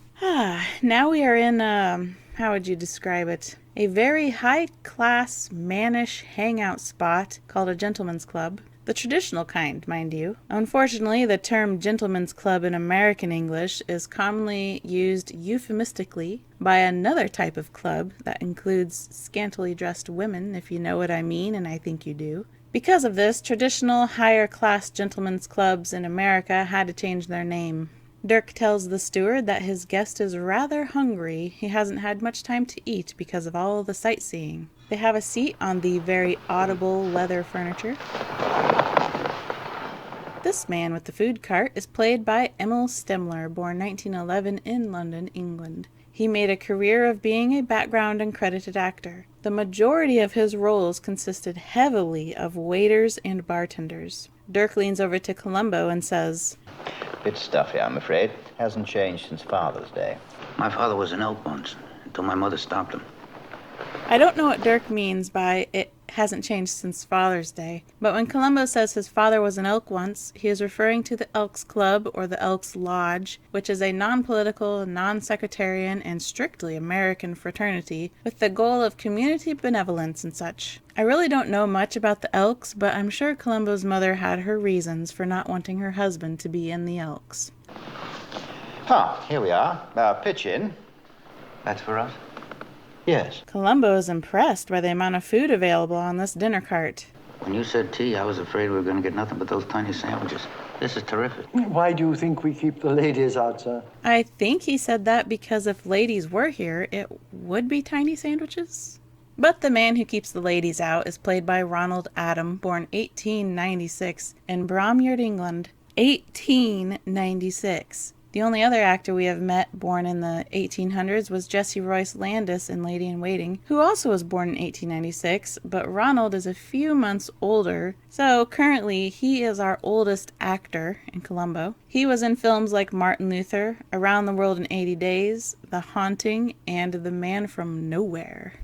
Now we are in, how would you describe it? A very high-class, mannish hangout spot called a gentleman's club. The traditional kind, mind you. Unfortunately, the term gentleman's club in American English is commonly used euphemistically by another type of club that includes scantily dressed women, if you know what I mean, and I think you do. Because of this, traditional higher-class gentlemen's clubs in America had to change their name. Durk tells the steward that his guest is rather hungry. He hasn't had much time to eat because of all the sightseeing. They have a seat on the very audible leather furniture. This man with the food cart is played by Emil Stemler, born 1911 in London, England. He made a career of being a background and credited actor. The majority of his roles consisted heavily of waiters and bartenders. Durk leans over to Columbo and says, Bit stuffy, I'm afraid. Hasn't changed since Father's Day. My father was an elk once, until my mother stopped him. I don't know what Durk means by it hasn't changed since Father's Day, but when Columbo says his father was an elk once, he is referring to the Elks Club or the Elks Lodge, which is a non-political, non-sectarian, and strictly American fraternity with the goal of community benevolence and such. I really don't know much about the Elks, but I'm sure Columbo's mother had her reasons for not wanting her husband to be in the Elks. Here we are. Pitch in. That's for us? Yes. Columbo is impressed by the amount of food available on this dinner cart. When you said tea, I was afraid we were going to get nothing but those tiny sandwiches. This is terrific. Why do you think we keep the ladies out, sir? I think he said that because if ladies were here, it would be tiny sandwiches. But the man who keeps the ladies out is played by Ronald Adam, born 1896 in Bromyard, England. 1896. The only other actor we have met born in the 1800s was Jesse Royce Landis in Lady in Waiting, who also was born in 1896, but Ronald is a few months older, so currently he is our oldest actor in Columbo. He was in films like Martin Luther, Around the World in 80 Days, The Haunting, and The Man from Nowhere.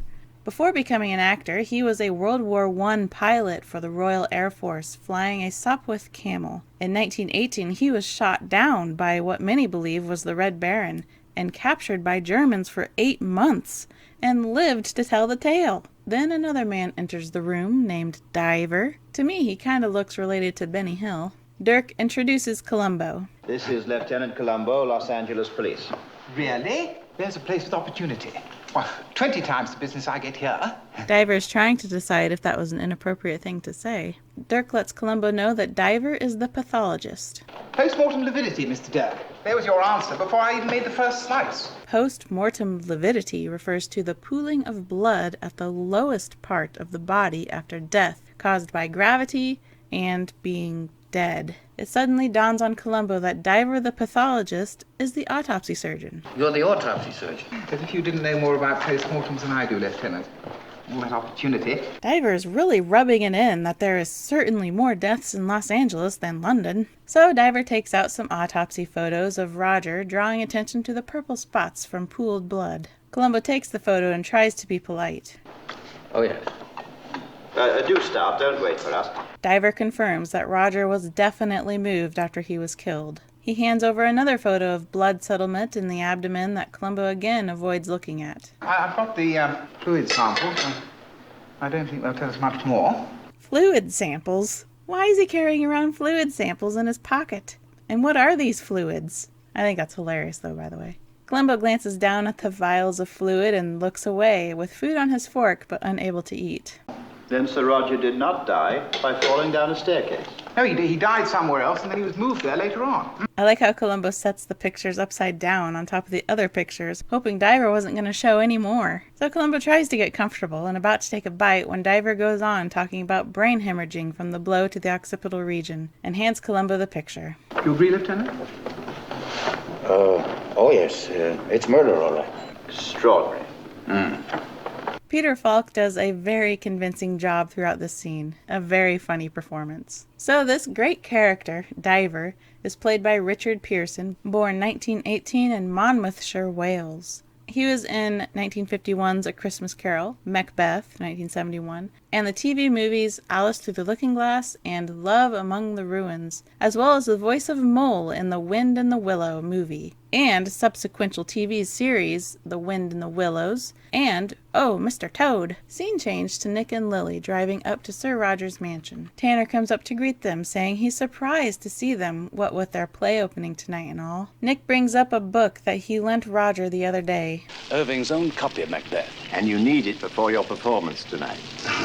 Before becoming an actor, he was a World War I pilot for the Royal Air Force, flying a Sopwith Camel. In 1918, he was shot down by what many believe was the Red Baron, and captured by Germans for 8 months, and lived to tell the tale. Then another man enters the room, named Diver. To me, he kind of looks related to Benny Hill. Durk introduces Columbo. This is Lieutenant Columbo, Los Angeles Police. Really? There's a place with opportunity. Well, 20 times the business I get here. Diver is trying to decide if that was an inappropriate thing to say. Durk lets Columbo know that Diver is the pathologist. Post-mortem lividity, Mr. Durk. There was your answer before I even made the first slice. Post-mortem lividity refers to the pooling of blood at the lowest part of the body after death, caused by gravity and being dead. It suddenly dawns on Columbo that Diver the pathologist is the autopsy surgeon. You're the autopsy surgeon. As if you didn't know more about post-mortems than I do, Lieutenant. All that opportunity. Diver is really rubbing it in that there is certainly more deaths in Los Angeles than London. So Diver takes out some autopsy photos of Roger, drawing attention to the purple spots from pooled blood. Columbo takes the photo and tries to be polite. Oh, yes. Do stop. Don't wait for us. Diver confirms that Roger was definitely moved after he was killed. He hands over another photo of blood settlement in the abdomen that Columbo again avoids looking at. I've got the fluid samples. I don't think they'll tell us much more. Fluid samples? Why is he carrying around fluid samples in his pocket? And what are these fluids? I think that's hilarious, though, by the way. Columbo glances down at the vials of fluid and looks away, with food on his fork but unable to eat. Then Sir Roger did not die by falling down a staircase. No, he died somewhere else, and then he was moved there later on. I like how Columbo sets the pictures upside down on top of the other pictures, hoping Diver wasn't going to show any more. So Columbo tries to get comfortable and about to take a bite when Diver goes on talking about brain hemorrhaging from the blow to the occipital region, and hands Columbo the picture. You agree, Lieutenant? Oh yes, it's murder, all right. Extraordinary. Peter Falk does a very convincing job throughout this scene, a very funny performance. So this great character, Diver, is played by Richard Pearson, born 1918 in Monmouthshire, Wales. He was in 1951's A Christmas Carol, Macbeth, 1971, and the TV movies Alice Through the Looking Glass and Love Among the Ruins, as well as the voice of Mole in The Wind and the Willow movie, and subsequent TV series The Wind and the Willows, and Oh, Mr. Toad. Scene change to Nick and Lily driving up to Sir Roger's mansion. Tanner comes up to greet them, saying he's surprised to see them, what with their play opening tonight and all. Nick brings up a book that he lent Roger the other day. Irving's own copy of Macbeth. And you need it before your performance tonight.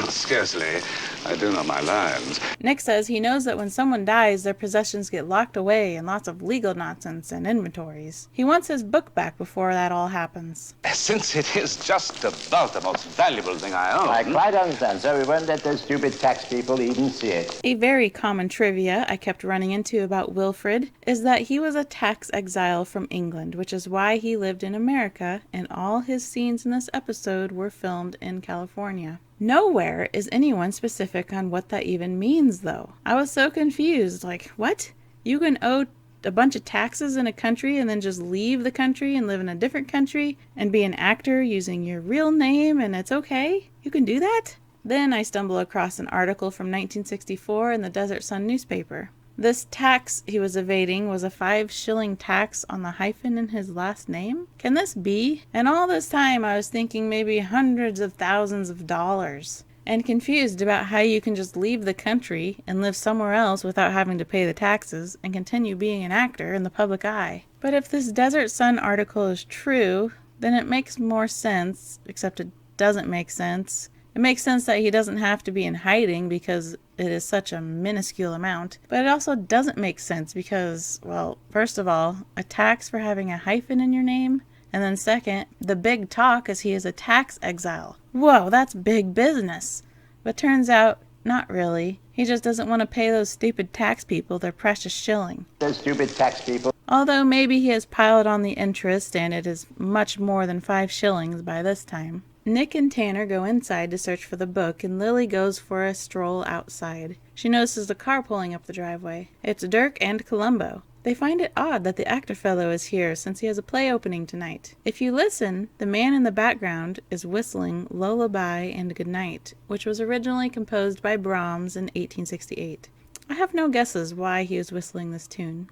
Scarcely. I do know my lines. Nick says he knows that when someone dies, their possessions get locked away and lots of legal nonsense and inventories. He wants his book back before that all happens. Since it is just about the most valuable thing I own. I quite understand, sir. We won't let those stupid tax people even see it. A very common trivia I kept running into about Wilfrid is that he was a tax exile from England, which is why he lived in America, and all his scenes in this episode were filmed in California. Nowhere is anyone specific on what that even means, though. I was so confused, like, what? You can owe a bunch of taxes in a country and then just leave the country and live in a different country and be an actor using your real name and it's okay? You can do that? Then I stumble across an article from 1964 in the Desert Sun newspaper. This tax he was evading was a 5-shilling tax on the hyphen in his last name? Can this be? And all this time I was thinking maybe hundreds of thousands of dollars. And confused about how you can just leave the country and live somewhere else without having to pay the taxes and continue being an actor in the public eye. But if this Desert Sun article is true, then it makes more sense, except it doesn't make sense. It makes sense that he doesn't have to be in hiding because it is such a minuscule amount, but it also doesn't make sense because, well, first of all, a tax for having a hyphen in your name, and then second, the big talk is he is a tax exile. Whoa, that's big business. But turns out, not really. He just doesn't want to pay those stupid tax people their precious shilling. Those stupid tax people. Although maybe he has piled on the interest and it is much more than 5 shillings by this time. Nick and Tanner go inside to search for the book, and Lily goes for a stroll outside. She notices a car pulling up the driveway. It's Durk and Columbo. They find it odd that the actor fellow is here since he has a play opening tonight. If you listen, the man in the background is whistling Lullaby and Goodnight, which was originally composed by Brahms in 1868. I have no guesses why he is whistling this tune.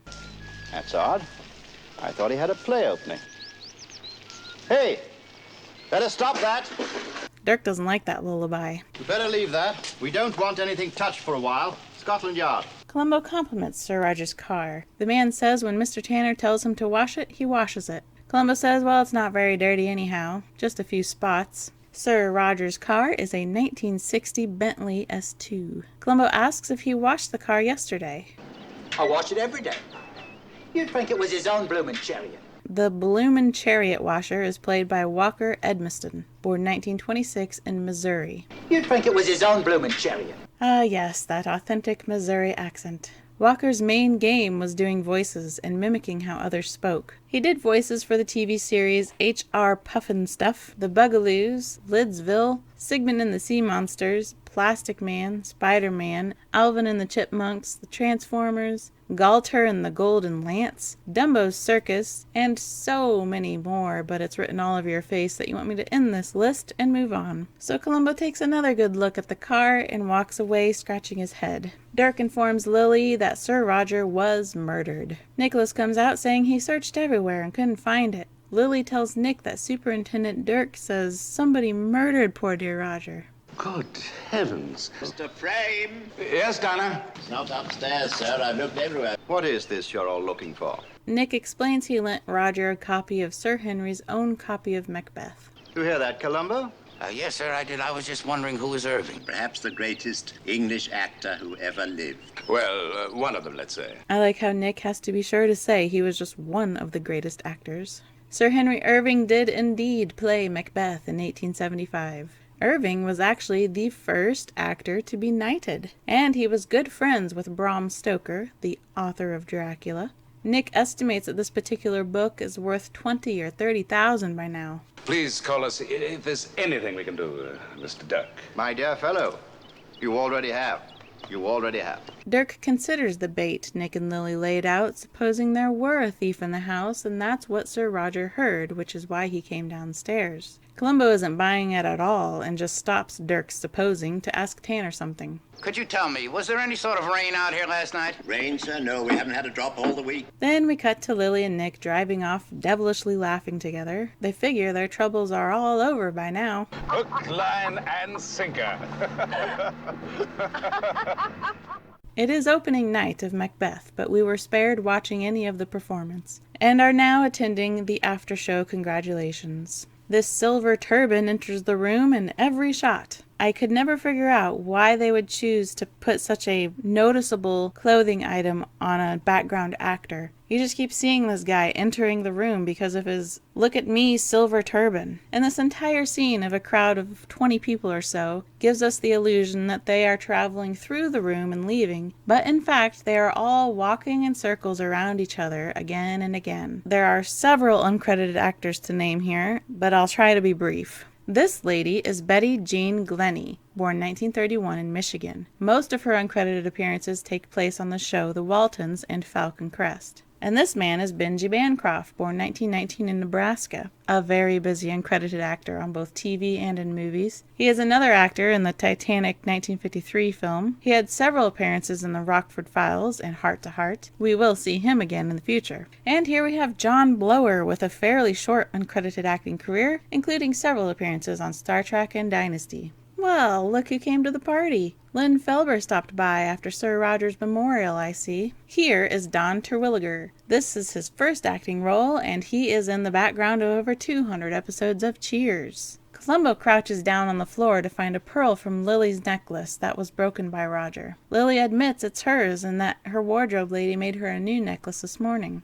That's odd. I thought he had a play opening. Hey! Better stop that. Durk doesn't like that lullaby. You better leave that. We don't want anything touched for a while. Scotland Yard. Columbo compliments Sir Roger's car. The man says when Mr. Tanner tells him to wash it, he washes it. Columbo says, well, it's not very dirty anyhow, just a few spots. Sir Roger's car is a 1960 Bentley S2. Columbo asks if he washed the car yesterday. I wash it every day. You'd think it was his own bloomin' chariot. The bloomin' chariot washer is played by Walker Edmiston, born 1926 in Missouri. You'd think it was his own bloomin' chariot. Ah, yes, that authentic Missouri accent. Walker's main game was doing voices and mimicking how others spoke. He did voices for the TV series H.R. Pufnstuf, The Bugaloos, Lidsville, Sigmund and the Sea Monsters, Plastic Man, Spider-Man, Alvin and the Chipmunks, The Transformers, Galter and the Golden Lance, Dumbo's Circus, and so many more, but it's written all over your face that you want me to end this list and move on. So Columbo takes another good look at the car and walks away scratching his head. Durk informs Lily that Sir Roger was murdered. Nicholas comes out saying he searched everywhere and couldn't find it. Lily tells Nick that Superintendent Durk says somebody murdered poor dear Roger. Good heavens. Mr. Frame! Yes, Donna? It's not upstairs, sir. I've looked everywhere. What is this you're all looking for? Nick explains he lent Roger a copy of Sir Henry's own copy of Macbeth. You hear that, Columbo? Yes, sir, I did. I was just wondering who was Irving. Perhaps the greatest English actor who ever lived. Well, one of them, let's say. I like how Nick has to be sure to say he was just one of the greatest actors. Sir Henry Irving did indeed play Macbeth in 1875. Irving was actually the first actor to be knighted, and he was good friends with Bram Stoker, the author of Dracula. Nick estimates that this particular book is worth $20,000 or $30,000 by now. Please call us if there's anything we can do, Mr. Durk. My dear fellow, you already have. You already have. Durk considers the bait Nick and Lily laid out, supposing there were a thief in the house, and that's what Sir Roger heard, which is why he came downstairs. Columbo isn't buying it at all, and just stops Durk's supposing to ask Tanner something. Could you tell me, was there any sort of rain out here last night? Rain, sir? No, we haven't had a drop all the week. Then we cut to Lily and Nick driving off, devilishly laughing together. They figure their troubles are all over by now. Hook, line, and sinker. It is opening night of Macbeth, but we were spared watching any of the performance, and are now attending the after-show congratulations. This silver turban enters the room in every shot. I could never figure out why they would choose to put such a noticeable clothing item on a background actor. You just keep seeing this guy entering the room because of his look at me silver turban. And this entire scene of a crowd of 20 people or so gives us the illusion that they are traveling through the room and leaving, but in fact they are all walking in circles around each other again and again. There are several uncredited actors to name here, but I'll try to be brief. This lady is Betty Jean Glennie, born 1931 in Michigan. Most of her uncredited appearances take place on the show The Waltons and Falk and Crest. And this man is Benji Bancroft, born 1919 in Nebraska, a very busy uncredited actor on both TV and in movies. He is another actor in the Titanic 1953 film. He had several appearances in the Rockford Files and Heart to Heart. We will see him again in the future. And here we have John Blower with a fairly short uncredited acting career, including several appearances on Star Trek and Dynasty. Well, look who came to the party. Lynn Felber stopped by after Sir Roger's memorial, I see. Here is Don Terwilliger. This is his first acting role, and he is in the background of over 200 episodes of Cheers. Columbo crouches down on the floor to find a pearl from Lily's necklace that was broken by Roger. Lily admits it's hers and that her wardrobe lady made her a new necklace this morning.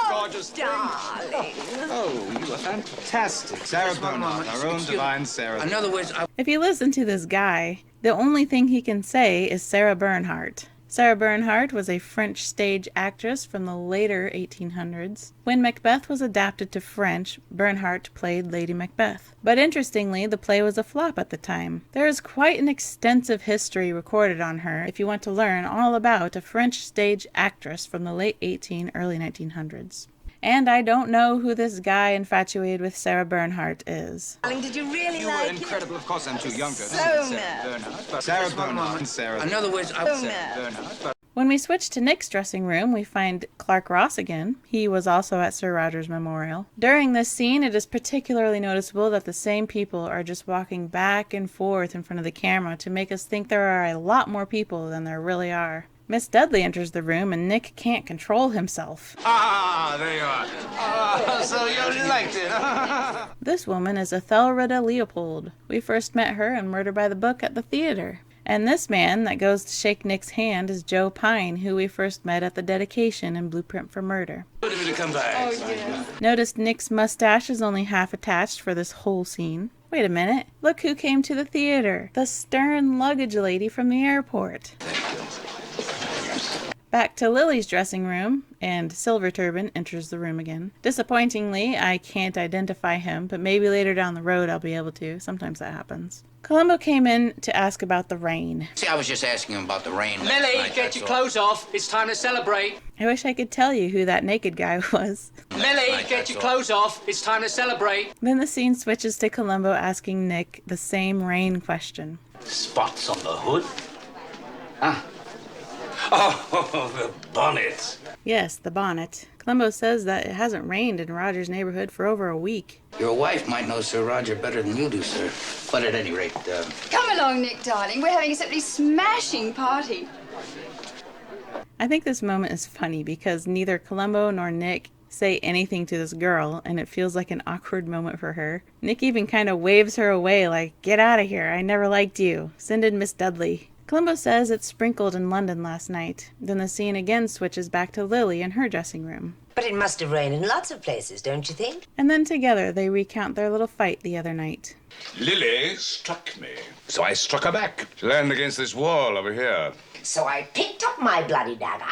Gorgeous darling. Oh, you are fantastic. Sarah Bernhardt, our own divine Sarah. In other words, If you listen to this guy, the only thing he can say is Sarah Bernhardt. Sarah Bernhardt was a French stage actress from the later 1800s. When Macbeth was adapted to French, Bernhardt played Lady Macbeth. But interestingly, the play was a flop at the time. There is quite an extensive history recorded on her if you want to learn all about a French stage actress from the late early 1900s. And I don't know who this guy infatuated with Sarah Bernhardt is. Darling, did you really You like were incredible. Of course, I'm too young to So Sarah nervous. Bernhardt, but Sarah Bernhardt and Sarah. In other words, So Sarah nervous. Bernhardt, but When we switch to Nick's dressing room, we find Clark Ross again. He was also at Sir Roger's memorial. During this scene, it is particularly noticeable that the same people are just walking back and forth in front of the camera to make us think there are a lot more people than there really are. Miss Dudley enters the room and Nick can't control himself. Ah, there you are. Oh, so you liked it. This woman is Ethelreda Leopold. We first met her in Murder by the Book at the theater. And this man that goes to shake Nick's hand is Joe Pine, who we first met at the dedication in Blueprint for Murder. Good of you to come back. Oh, yeah. Notice Nick's mustache is only half attached for this whole scene. Wait a minute. Look who came to the theater. The stern luggage lady from the airport. Back to Lily's dressing room, and Silver Turban enters the room again. Disappointingly, I can't identify him, but maybe later down the road I'll be able to. Sometimes that happens. Columbo came in to ask about the rain. See, I was just asking him about the rain. Lily, get your clothes off. It's time to celebrate. I wish I could tell you who that naked guy was. Lily, get your clothes off. It's time to celebrate. Then the scene switches to Columbo asking Nick the same rain question. Spots on the hood? Ah. Oh, the bonnet. Yes, the bonnet. Columbo says that it hasn't rained in Roger's neighborhood for over a week. Your wife might know Sir Roger better than you do, sir. But at any rate, Come along, Nick, darling. We're having a simply smashing party. I think this moment is funny because neither Columbo nor Nick say anything to this girl, and it feels like an awkward moment for her. Nick even kind of waves her away like, "Get out of here, I never liked you. Send in Miss Dudley." Columbo says it sprinkled in London last night. Then the scene again switches back to Lily in her dressing room. But it must have rained in lots of places, don't you think? And then together they recount their little fight the other night. Lily struck me, so I struck her back. She leaned against this wall over here. So I picked up my bloody dagger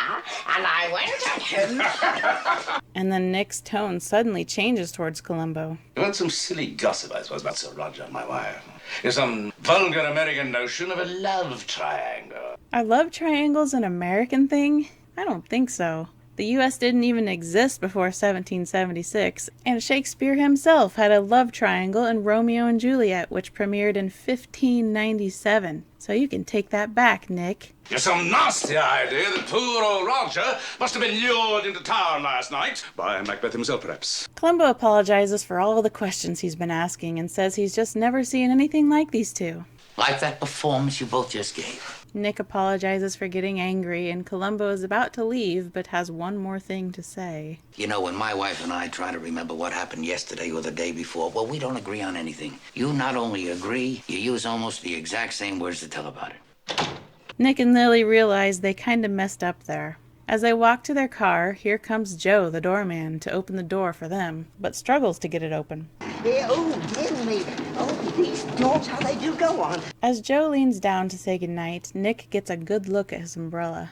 and I went at him. And then Nick's tone suddenly changes towards Columbo. You want some silly gossip, I suppose, about Sir Roger and my wife. It's some vulgar American notion of a love triangle. Are love triangles an American thing? I don't think so. The U.S. didn't even exist before 1776, and Shakespeare himself had a love triangle in Romeo and Juliet, which premiered in 1597. So you can take that back, Nick. It's some nasty idea that poor old Roger must have been lured into town last night by Macbeth himself, perhaps. Columbo apologizes for all of the questions he's been asking and says he's just never seen anything like these two. like that performance you both just gave. Nick apologizes for getting angry, and Columbo is about to leave, but has one more thing to say. You know, when my wife and I try to remember what happened yesterday or the day before, well, we don't agree on anything. You not only agree, you use almost the exact same words to tell about it. Nick and Lily realize they kind of messed up there. As they walk to their car, here comes Joe, the doorman, to open the door for them, but struggles to get it open. Dear me. Oh, these doors, how they do go on. As Joe leans down to say goodnight, Nick gets a good look at his umbrella.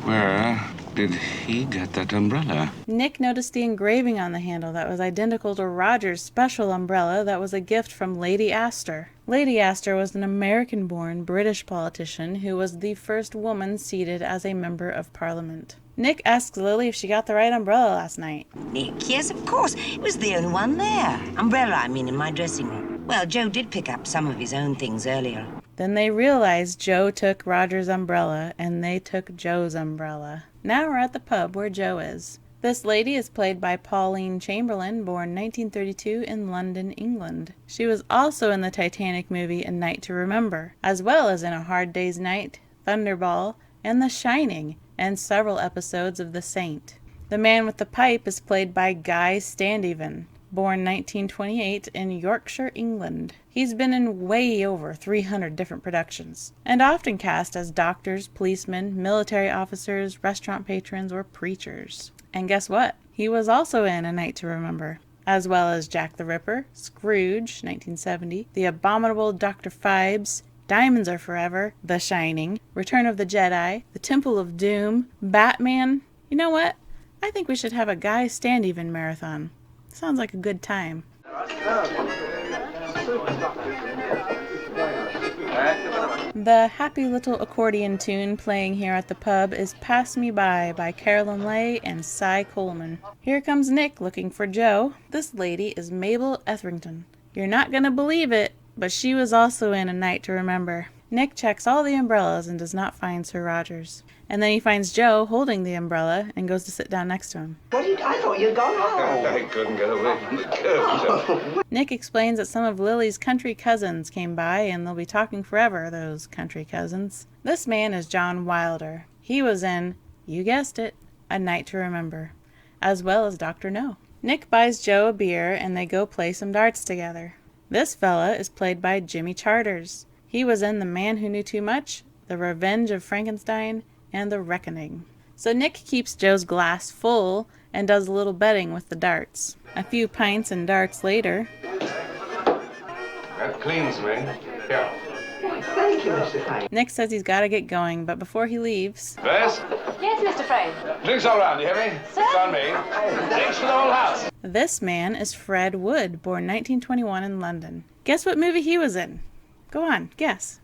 Where did he get that umbrella? Nick noticed the engraving on the handle that was identical to Roger's special umbrella that was a gift from Lady Astor. Lady Astor was an American-born British politician who was the first woman seated as a member of Parliament. Nick asks Lily if she got the right umbrella last night. Nick, yes, of course. It was the only one there. Umbrella, I mean, in my dressing room. Well, Joe did pick up some of his own things earlier. Then they realize Joe took Roger's umbrella, and they took Joe's umbrella. Now we're at the pub where Joe is. This lady is played by Pauline Chamberlain, born 1932 in London, England. She was also in the Titanic movie A Night to Remember, as well as in A Hard Day's Night, Thunderball, and The Shining, and several episodes of The Saint. The man with the pipe is played by Guy Standeven, born 1928 in Yorkshire, England. He's been in way over 300 different productions, and often cast as doctors, policemen, military officers, restaurant patrons, or preachers. And guess what? He was also in A Night to Remember, as well as Jack the Ripper, Scrooge, 1970, The Abominable Dr. Phibes, Diamonds Are Forever, The Shining, Return of the Jedi, The Temple of Doom, Batman. You know what? I think we should have a Guy Standeven marathon. Sounds like a good time. The happy little accordion tune playing here at the pub is Pass Me by Carolyn Leigh and Cy Coleman. Here comes Nick looking for Joe. This lady is Mabel Etherington. You're not gonna believe it, but she was also in A Night to Remember. Nick checks all the umbrellas and does not find Sir Roger's. And then he finds Joe holding the umbrella and goes to sit down next to him. I thought you'd gone home. I couldn't get away from the curve. Nick explains that some of Lily's country cousins came by and they'll be talking forever, those country cousins. This man is John Wilder. He was in, you guessed it, A Night to Remember, as well as Dr. No. Nick buys Joe a beer and they go play some darts together. This fella is played by Jimmy Charters. He was in The Man Who Knew Too Much, The Revenge of Frankenstein, and The Reckoning. So Nick keeps Joe's glass full and does a little betting with the darts. A few pints and darts later. That cleans me. Yeah. Thank you, Mr. Frame. Nick says he's got to get going, but before he leaves... Bess? Yes, Mr. Frame. Drinks all round, you hear me? Sir? It's on me. Drinks for the whole house. This man is Fred Wood, born 1921 in London. Guess what movie he was in? Go on, guess.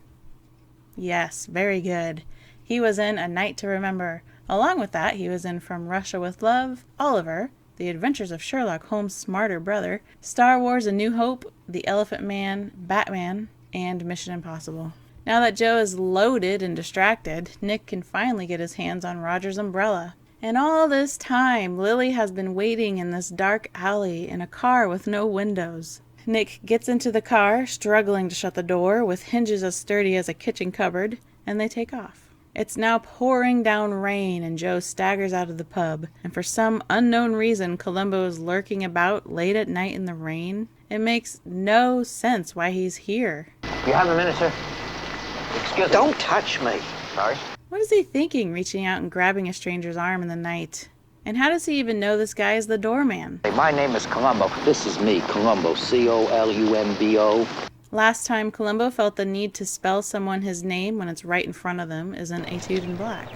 Yes, very good. He was in A Night to Remember. Along with that, he was in From Russia with Love, Oliver, The Adventures of Sherlock Holmes' Smarter Brother, Star Wars A New Hope, The Elephant Man, Batman, and Mission Impossible. Now that Joe is loaded and distracted, Nick can finally get his hands on Roger's umbrella. And all this time, Lily has been waiting in this dark alley in a car with no windows. Nick gets into the car, struggling to shut the door, with hinges as sturdy as a kitchen cupboard, and they take off. It's now pouring down rain, and Joe staggers out of the pub, and for some unknown reason, Columbo is lurking about late at night in the rain. It makes no sense why he's here. You have a minute, sir? Excuse me. Don't touch me. Sorry? What is he thinking, reaching out and grabbing a stranger's arm in the night? And how does he even know this guy is the doorman? Hey, my name is Columbo. This is me, Columbo. Columbo. Last time Columbo felt the need to spell someone his name when it's right in front of them is in Etude in Black.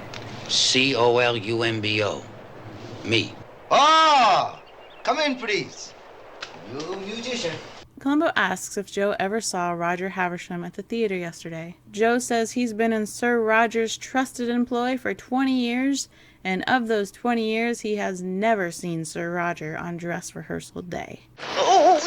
Columbo. Me. Ah! Come in, please. You musician. Columbo asks if Joe ever saw Roger Haversham at the theater yesterday. Joe says he's been in Sir Roger's trusted employ for 20 years, and of those 20 years, he has never seen Sir Roger on dress rehearsal day. Oh,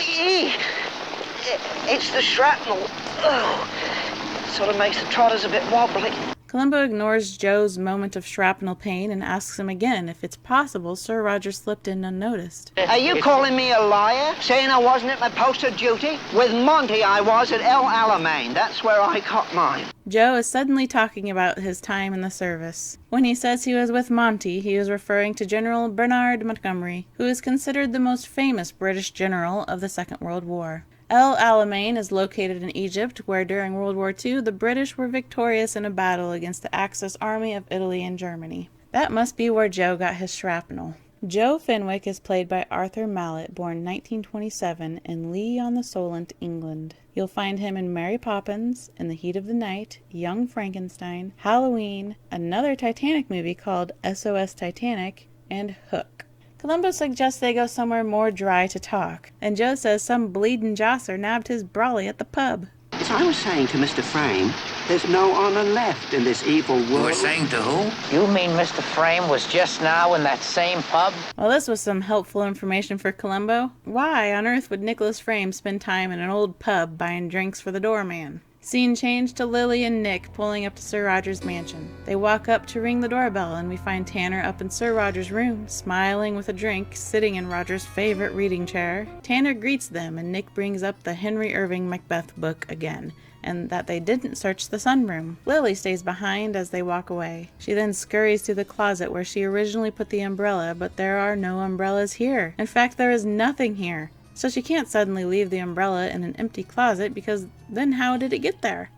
it's the shrapnel. Oh, sort of makes the trotters a bit wobbly. Columbo ignores Joe's moment of shrapnel pain and asks him again if it's possible Sir Roger slipped in unnoticed. Are you calling me a liar? Saying I wasn't at my post of duty? With Monty, I was at El Alamein. That's where I caught mine. Joe is suddenly talking about his time in the service. When he says he was with Monty, he is referring to General Bernard Montgomery, who is considered the most famous British general of the Second World War. El Alamein is located in Egypt, where during World War II, the British were victorious in a battle against the Axis army of Italy and Germany. That must be where Joe got his shrapnel. Joe Fenwick is played by Arthur Malet, born 1927 in Lee-on-the-Solent, England. You'll find him in Mary Poppins, In the Heat of the Night, Young Frankenstein, Halloween, another Titanic movie called SOS Titanic, and Hook. Columbo suggests they go somewhere more dry to talk, and Joe says some bleeding josser nabbed his brawly at the pub. As I was saying to Mr. Frame, there's no honor left in this evil world. You were saying to who? You mean Mr. Frame was just now in that same pub? Well, this was some helpful information for Columbo. Why on earth would Nicholas Frame spend time in an old pub buying drinks for the doorman? Scene change to Lily and Nick pulling up to Sir Roger's mansion. They walk up to ring the doorbell, and we find Tanner up in Sir Roger's room, smiling with a drink, sitting in Roger's favorite reading chair. Tanner greets them, and Nick brings up the Henry Irving Macbeth book again, and that they didn't search the sunroom. Lily stays behind as they walk away. She then scurries to the closet where she originally put the umbrella, but there are no umbrellas here. In fact, there is nothing here. So she can't suddenly leave the umbrella in an empty closet, because then how did it get there?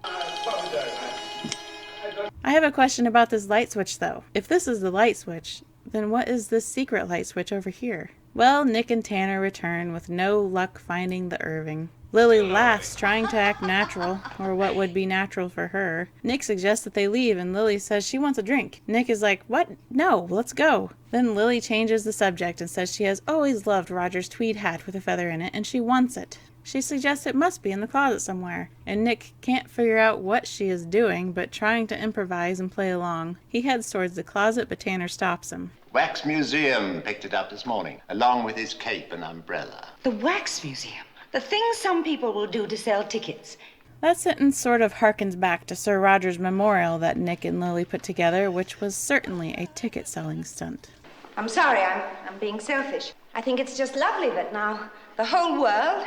I have a question about this light switch though. If this is the light switch, then what is this secret light switch over here? Well, Nick and Tanner return with no luck finding the Irving. Lily laughs, trying to act natural, or what would be natural for her. Nick suggests that they leave, and Lily says she wants a drink. Nick is like, what? No, let's go. Then Lily changes the subject and says she has always loved Roger's tweed hat with a feather in it, and she wants it. She suggests it must be in the closet somewhere, and Nick can't figure out what she is doing, but trying to improvise and play along. He heads towards the closet, but Tanner stops him. Wax Museum picked it up this morning, along with his cape and umbrella. The Wax Museum? The things some people will do to sell tickets. That sentence sort of harkens back to Sir Roger's memorial that Nick and Lily put together, which was certainly a ticket-selling stunt. I'm sorry, I'm being selfish. I think it's just lovely that now the whole world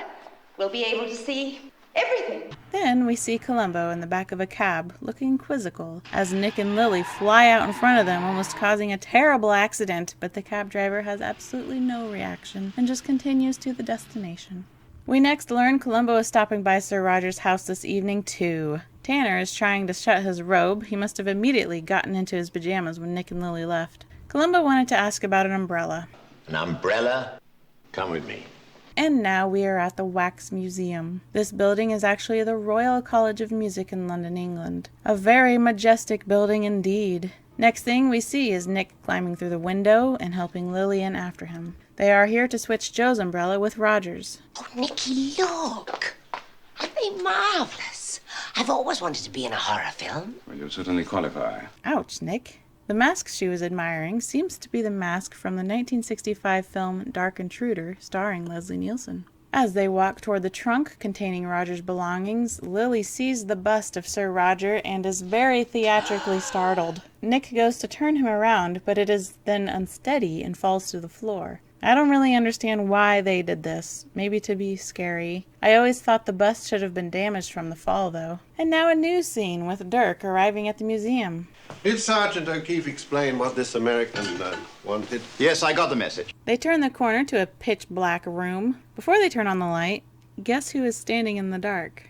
will be able to see everything. Then we see Columbo in the back of a cab, looking quizzical, as Nick and Lily fly out in front of them, almost causing a terrible accident, but the cab driver has absolutely no reaction and just continues to the destination. We next learn Columbo is stopping by Sir Roger's house this evening, too. Tanner is trying to shut his robe. He must have immediately gotten into his pajamas when Nick and Lily left. Columbo wanted to ask about an umbrella. An umbrella? Come with me. And now we are at the Wax Museum. This building is actually the Royal College of Music in London, England. A very majestic building indeed. Next thing we see is Nick climbing through the window and helping Lillian after him. They are here to switch Joe's umbrella with Roger's. Oh, Nicky, look! Aren't they marvellous? I've always wanted to be in a horror film. Well, you certainly qualify. Ouch, Nick. The mask she was admiring seems to be the mask from the 1965 film Dark Intruder, starring Leslie Nielsen. As they walk toward the trunk containing Roger's belongings, Lily sees the bust of Sir Roger and is very theatrically startled. Nick goes to turn him around, but it is then unsteady and falls to the floor. I don't really understand why they did this. Maybe to be scary. I always thought the bust should have been damaged from the fall, though. And now a new scene with Durk arriving at the museum. Did Sergeant O'Keefe explain what this American wanted? Yes, I got the message. They turn the corner to a pitch-black room. Before they turn on the light, guess who is standing in the dark?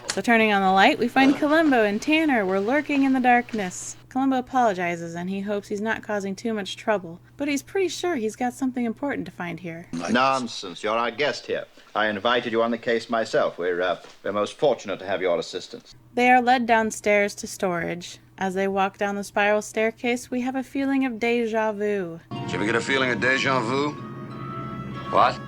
So turning on the light, we find Columbo and Tanner were lurking in the darkness. Columbo apologizes and he hopes he's not causing too much trouble, but he's pretty sure he's got something important to find here. Nonsense. You're our guest here. I invited you on the case myself. We're most fortunate to have your assistance. They are led downstairs to storage. As they walk down the spiral staircase, we have a feeling of déjà vu. Did you ever get a feeling of déjà vu? What?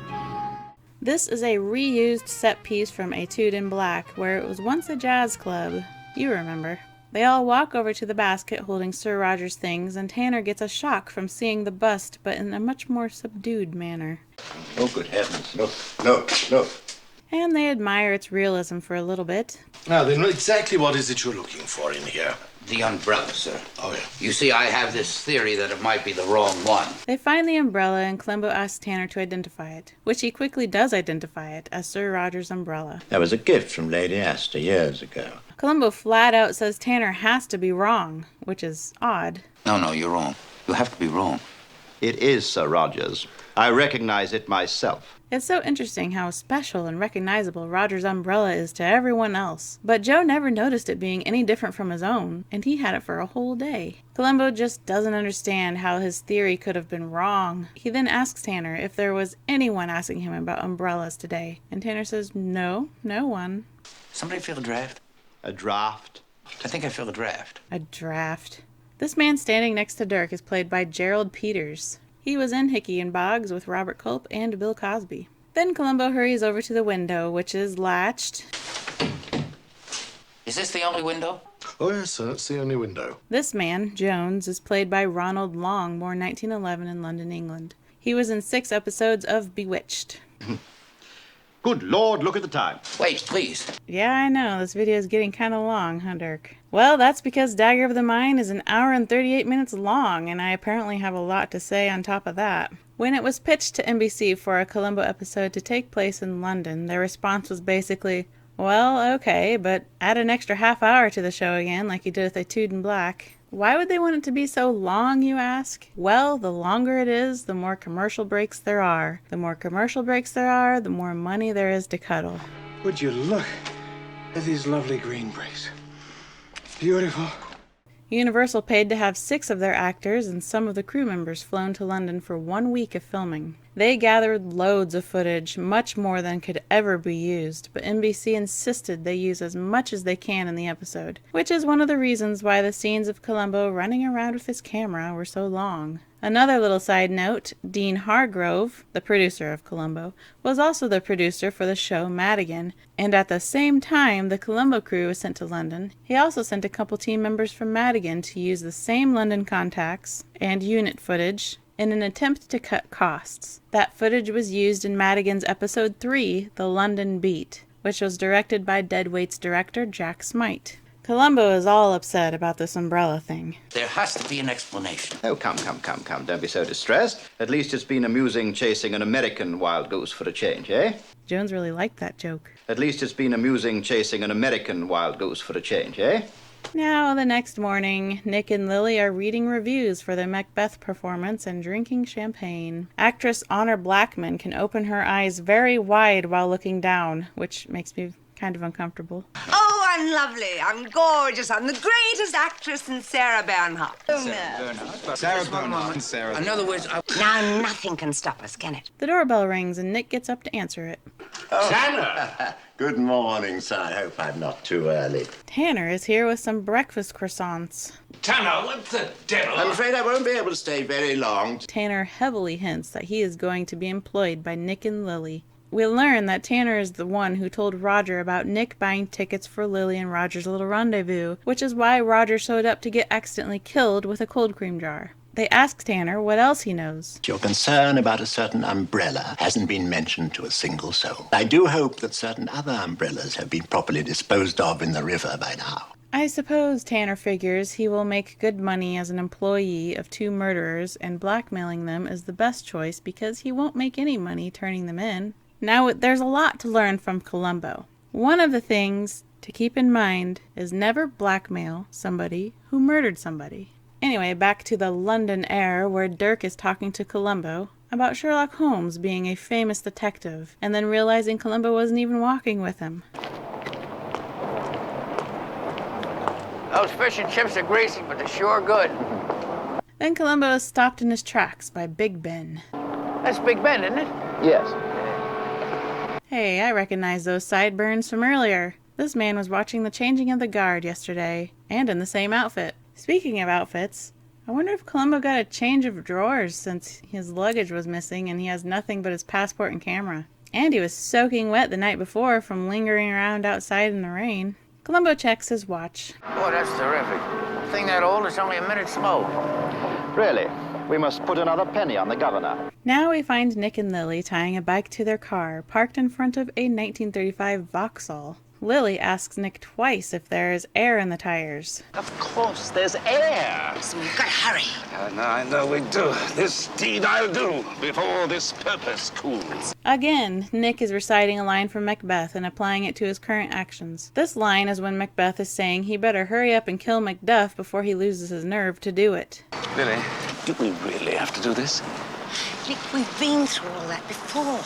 This is a reused set piece from Etude in Black, where it was once a jazz club. You remember. They all walk over to the basket holding Sir Roger's things, and Tanner gets a shock from seeing the bust, but in a much more subdued manner. Oh, good heavens. Look. And they admire its realism for a little bit. Now then, exactly what is it you're looking for in here? The umbrella, sir. Oh, yeah. You see, I have this theory that it might be the wrong one. They find the umbrella and Columbo asks Tanner to identify it, which he quickly does identify it as Sir Roger's umbrella. That was a gift from Lady Astor years ago. Columbo flat out says Tanner has to be wrong, which is odd. No, you're wrong. You have to be wrong. It is Sir Roger's. I recognize it myself. It's so interesting how special and recognizable Roger's umbrella is to everyone else. But Joe never noticed it being any different from his own, and he had it for a whole day. Columbo just doesn't understand how his theory could have been wrong. He then asks Tanner if there was anyone asking him about umbrellas today, and Tanner says no one. Somebody feel a draft? A draft? I think I feel a draft. A draft. This man standing next to Durk is played by Gerald Peters. He was in Hickey and Boggs with Robert Culp and Bill Cosby. Then Columbo hurries over to the window, which is latched. Is this the only window? Oh, yes, sir. It's the only window. This man, Jones, is played by Ronald Long, born 1911 in London, England. He was in 6 episodes of Bewitched. Good Lord, look at the time. Wait, please. Yeah, I know. This video is getting kind of long, huh, Durk? Well, that's because Dagger of the Mind is 1 hour and 38 minutes long, and I apparently have a lot to say on top of that. When it was pitched to NBC for a Columbo episode to take place in London, their response was basically, well, okay, but add an extra half hour to the show again, like you did with Etude in Black. Why would they want it to be so long, you ask? Well, the longer it is, the more commercial breaks there are. The more commercial breaks there are, the more money there is to cuddle. Would you look at these lovely green bricks? Beautiful. Universal paid to have 6 of their actors and some of the crew members flown to London for 1 week of filming. They gathered loads of footage, much more than could ever be used, but NBC insisted they use as much as they can in the episode, which is one of the reasons why the scenes of Columbo running around with his camera were so long. Another little side note, Dean Hargrove, the producer of Columbo, was also the producer for the show Madigan, and at the same time the Columbo crew was sent to London, he also sent a couple team members from Madigan to use the same London contacts and unit footage in an attempt to cut costs. That footage was used in Madigan's episode 3, The London Beat, which was directed by Deadweight's director Jack Smite. Columbo is all upset about this umbrella thing. There has to be an explanation. Oh, come. Don't be so distressed. At least it's been amusing chasing an American wild goose for a change, eh? Jones really liked that joke. At least it's been amusing chasing an American wild goose for a change, eh? Now, the next morning, Nick and Lily are reading reviews for the Macbeth performance and drinking champagne. Actress Honor Blackman can open her eyes very wide while looking down, which makes me kind of uncomfortable. Oh, I'm lovely. I'm gorgeous. I'm the greatest actress since Sarah Bernhardt. Sarah Bernhardt. Sarah. In other words, Now nothing can stop us, can it? The doorbell rings and Nick gets up to answer it. Tanner! Good morning, sir. I hope I'm not too early. Tanner is here with some breakfast croissants. Tanner, what the devil? I'm afraid I won't be able to stay very long. Tanner heavily hints that he is going to be employed by Nick and Lily. We learn that Tanner is the one who told Roger about Nick buying tickets for Lily and Roger's little rendezvous, which is why Roger showed up to get accidentally killed with a cold cream jar. They ask Tanner what else he knows. Your concern about a certain umbrella hasn't been mentioned to a single soul. I do hope that certain other umbrellas have been properly disposed of in the river by now. I suppose Tanner figures he will make good money as an employee of two murderers, and blackmailing them is the best choice because he won't make any money turning them in. Now, there's a lot to learn from Columbo. One of the things to keep in mind is never blackmail somebody who murdered somebody. Anyway, back to the London air where Durk is talking to Columbo about Sherlock Holmes being a famous detective, and then realizing Columbo wasn't even walking with him. Those fish and chips are greasy, but they're sure good. Then Columbo is stopped in his tracks by Big Ben. That's Big Ben, isn't it? Yes. Hey, I recognize those sideburns from earlier. This man was watching the changing of the guard yesterday, and in the same outfit. Speaking of outfits, I wonder if Columbo got a change of drawers since his luggage was missing and he has nothing but his passport and camera. And he was soaking wet the night before from lingering around outside in the rain. Columbo checks his watch. Boy, that's terrific. A thing that old is only a minute slow. Really? We must put another penny on the governor. Now we find Nick and Lily tying a bike to their car, parked in front of a 1935 Vauxhall. Lily asks Nick twice if there is air in the tires. Of course, there's air. So we've got to hurry. I know we do. This deed I'll do before this purpose cools. Again, Nick is reciting a line from Macbeth and applying it to his current actions. This line is when Macbeth is saying he better hurry up and kill Macduff before he loses his nerve to do it. Lily, do we really have to do this? Nick, we've been through all that before.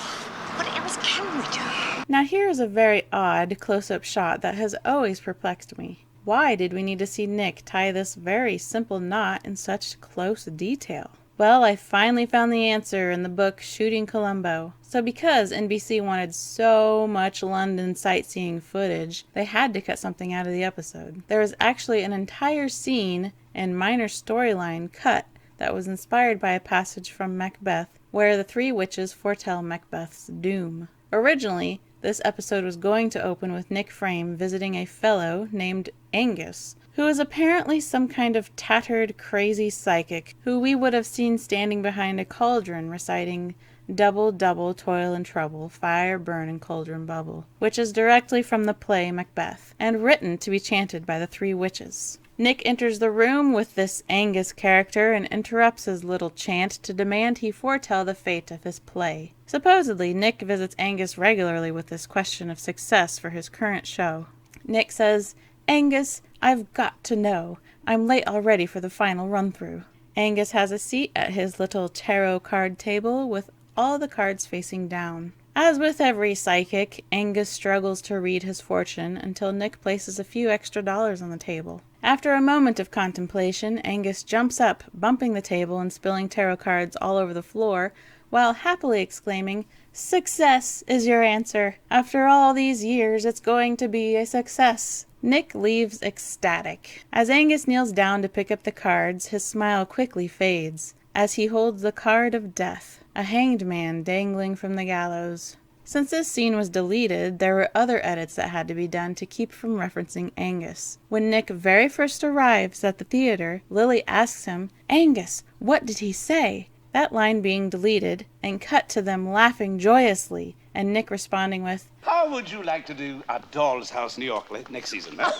What else can we do? Now here is a very odd close-up shot that has always perplexed me. Why did we need to see Nick tie this very simple knot in such close detail? Well, I finally found the answer in the book Shooting Columbo. So because NBC wanted so much London sightseeing footage, they had to cut something out of the episode. There was actually an entire scene and minor storyline cut that was inspired by a passage from Macbeth where the three witches foretell Macbeth's doom. Originally, this episode was going to open with Nick Frame visiting a fellow named Angus, who is apparently some kind of tattered, crazy psychic who we would have seen standing behind a cauldron reciting "Double, double, toil and trouble, fire burn and cauldron bubble," which is directly from the play Macbeth, and written to be chanted by the three witches. Nick enters the room with this Angus character and interrupts his little chant to demand he foretell the fate of his play. Supposedly, Nick visits Angus regularly with this question of success for his current show. Nick says, "Angus, I've got to know. I'm late already for the final run-through." Angus has a seat at his little tarot card table with all the cards facing down. As with every psychic, Angus struggles to read his fortune until Nick places a few extra dollars on the table. After a moment of contemplation, Angus jumps up, bumping the table and spilling tarot cards all over the floor, while happily exclaiming, "Success is your answer. After all these years, it's going to be a success." Nick leaves ecstatic. As Angus kneels down to pick up the cards, his smile quickly fades, as he holds the card of death, a hanged man dangling from the gallows. Since this scene was deleted, there were other edits that had to be done to keep from referencing Angus. When Nick very first arrives at the theater, Lily asks him, "Angus, what did he say?" That line being deleted and cut to them laughing joyously, and Nick responding with, How would you like to do A Doll's House New York next season, man?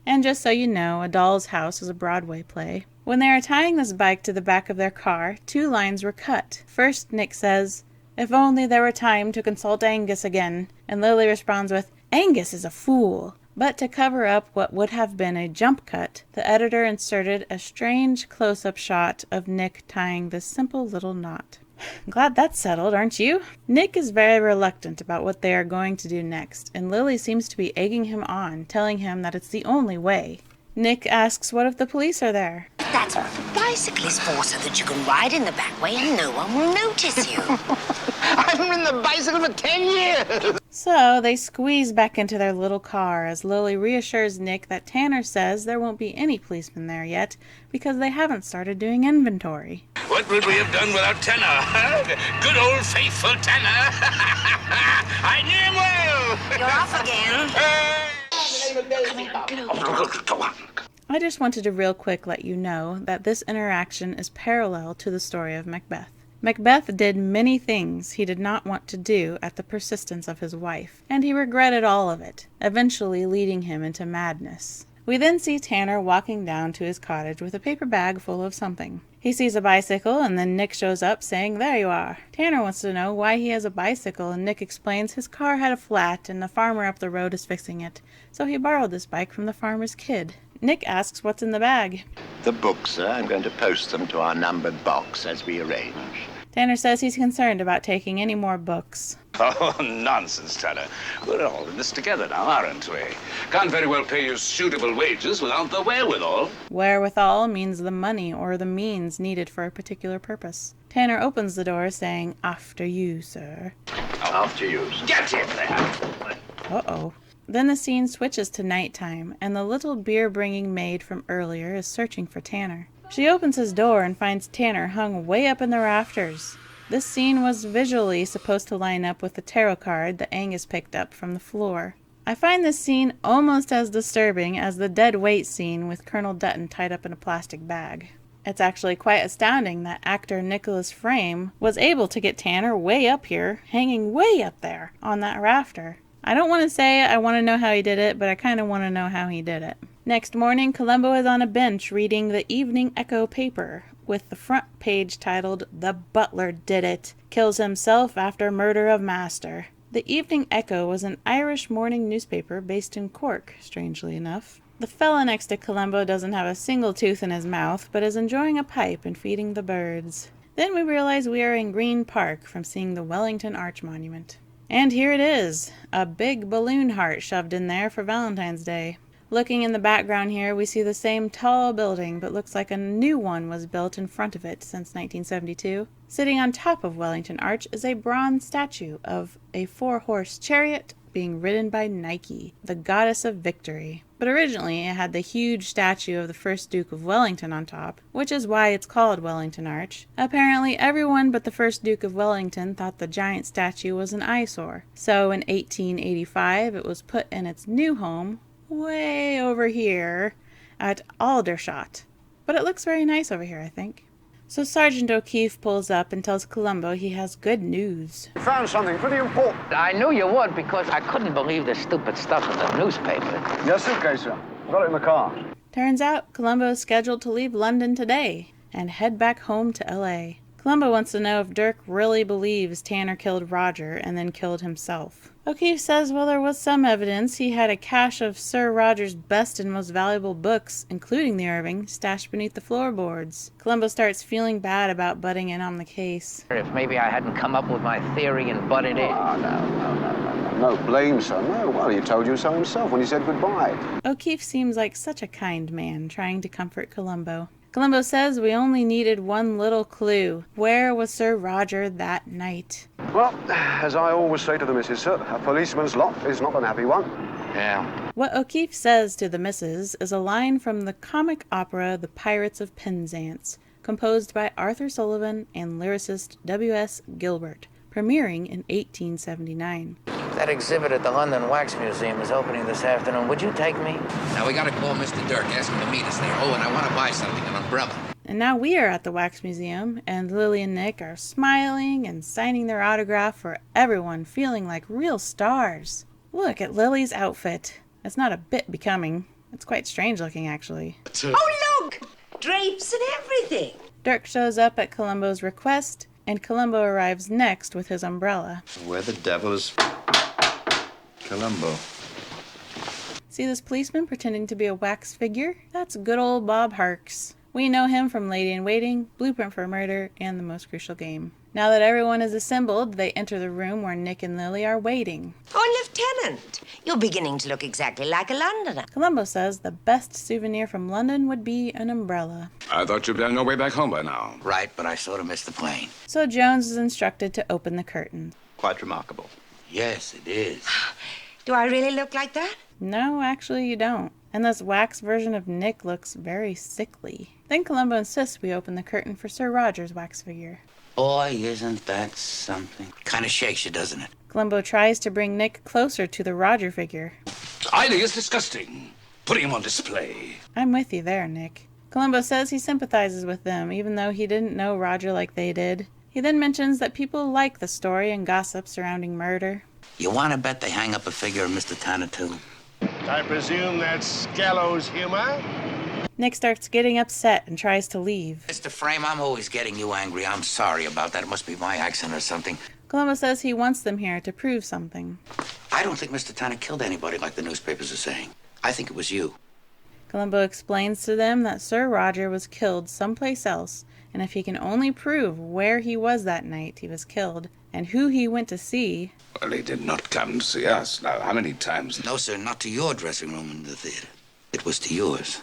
And just so you know, A Doll's House is a Broadway play. When they are tying this bike to the back of their car, 2 lines were cut. First, Nick says, "If only there were time to consult Angus again," and Lily responds with, "Angus is a fool." But to cover up what would have been a jump cut, the editor inserted a strange close-up shot of Nick tying this simple little knot. Glad that's settled, aren't you? Nick is very reluctant about what they are going to do next, and Lily seems to be egging him on, telling him that it's the only way. Nick asks what if the police are there? That's what the bicycle is for, so that you can ride in the back way and no one will notice you. I've ridden the bicycle for 10 years. So they squeeze back into their little car as Lily reassures Nick that Tanner says there won't be any policemen there yet because they haven't started doing inventory. What would we have done without Tanner, huh? Good old faithful Tanner. I knew him well. You're off again. I just wanted to real quick let you know that this interaction is parallel to the story of Macbeth. Macbeth did many things he did not want to do at the persistence of his wife, and he regretted all of it, eventually leading him into madness. We then see Tanner walking down to his cottage with a paper bag full of something. He sees a bicycle, and then Nick shows up saying, "There you are." Tanner wants to know why he has a bicycle, and Nick explains his car had a flat and the farmer up the road is fixing it, so he borrowed this bike from the farmer's kid. Nick asks what's in the bag. The books, sir. I'm going to post them to our numbered box as we arranged. Tanner says he's concerned about taking any more books. Oh, nonsense, Tanner. We're all in this together now, aren't we? Can't very well pay you suitable wages without the wherewithal. Wherewithal means the money or the means needed for a particular purpose. Tanner opens the door saying, "After you, sir." After you. Get in there! Uh-oh. Then the scene switches to nighttime, and the little beer-bringing maid from earlier is searching for Tanner. She opens his door and finds Tanner hung way up in the rafters. This scene was visually supposed to line up with the tarot card that Angus picked up from the floor. I find this scene almost as disturbing as the dead weight scene with Colonel Dutton tied up in a plastic bag. It's actually quite astounding that actor Nicholas Frame was able to get Tanner way up here, hanging way up there on that rafter. I don't want to say I want to know how he did it, but I kind of want to know how he did it. Next morning, Columbo is on a bench reading the Evening Echo paper, with the front page titled, "The Butler Did It. Kills Himself After Murder of Master." The Evening Echo was an Irish morning newspaper based in Cork, strangely enough. The fella next to Columbo doesn't have a single tooth in his mouth, but is enjoying a pipe and feeding the birds. Then we realize we are in Green Park from seeing the Wellington Arch Monument. And here it is, a big balloon heart shoved in there for Valentine's Day. Looking in the background here, we see the same tall building, but looks like a new one was built in front of it since 1972. Sitting on top of Wellington Arch is a bronze statue of a 4-horse chariot being ridden by Nike, the goddess of victory. But originally it had the huge statue of the first Duke of Wellington on top, which is why it's called Wellington Arch. Apparently everyone but the first Duke of Wellington thought the giant statue was an eyesore. So in 1885 it was put in its new home, way over here at Aldershot. But it looks very nice over here, I think. So Sergeant O'Keefe pulls up and tells Columbo he has good news. Found something pretty important. I knew you would because I couldn't believe the stupid stuff in the newspaper. Your suitcase, sir. Got it in the car. Turns out Columbo is scheduled to leave London today and head back home to L.A. Columbo wants to know if Durk really believes Tanner killed Roger and then killed himself. O'Keefe says while there was some evidence, he had a cache of Sir Roger's best and most valuable books, including the Irving, stashed beneath the floorboards. Columbo starts feeling bad about butting in on the case. If maybe I hadn't come up with my theory and butted in. No blame, sir. No, well, he told you so himself when he said goodbye. O'Keefe seems like such a kind man, trying to comfort Columbo. Columbo says we only needed one little clue. Where was Sir Roger that night? Well, as I always say to the missus, sir, a policeman's lot is not an happy one. Yeah. What O'Keefe says to the missus is a line from the comic opera The Pirates of Penzance, composed by Arthur Sullivan and lyricist W.S. Gilbert, premiering in 1879. That exhibit at the London Wax Museum is opening this afternoon. Would you take me? Now we gotta call Mr. Durk, ask him to meet us there. Oh, and I want to buy something, an umbrella. And now we are at the Wax Museum, and Lily and Nick are smiling and signing their autograph for everyone, feeling like real stars. Look at Lily's outfit. It's not a bit becoming. It's quite strange looking, actually. Oh, look! Drapes and everything. Durk shows up at Columbo's request, and Columbo arrives next with his umbrella. Where the devil is Columbo? See this policeman pretending to be a wax figure? That's good old Bob Harks. We know him from Lady in Waiting, Blueprint for Murder, and The Most Crucial Game. Now that everyone is assembled, they enter the room where Nick and Lily are waiting. Oh, Lieutenant, you're beginning to look exactly like a Londoner. Columbo says the best souvenir from London would be an umbrella. I thought you'd be on your way back home by now. Right, but I sort of missed the plane. So Jones is instructed to open the curtain. Quite remarkable. Yes, it is. Do I really look like that? No, actually you don't. And this wax version of Nick looks very sickly. Then Columbo insists we open the curtain for Sir Roger's wax figure. Boy, isn't that something. Kind of shakes you, doesn't it? Columbo tries to bring Nick closer to the Roger figure. Highly is disgusting. Putting him on display. I'm with you there, Nick. Columbo says he sympathizes with them, even though he didn't know Roger like they did. He then mentions that people like the story and gossip surrounding murder. You want to bet they hang up a figure of Mr. Tanner, too? I presume that's gallows humor? Nick starts getting upset and tries to leave. Mr. Frame, I'm always getting you angry. I'm sorry about that. It must be my accent or something. Columbo says he wants them here to prove something. I don't think Mr. Tanner killed anybody like the newspapers are saying. I think it was you. Columbo explains to them that Sir Roger was killed someplace else, and if he can only prove where he was that night he was killed, and who he went to see... Well, he did not come to see us. Now, how many times? No, sir, not to your dressing room in the theater. It was to yours.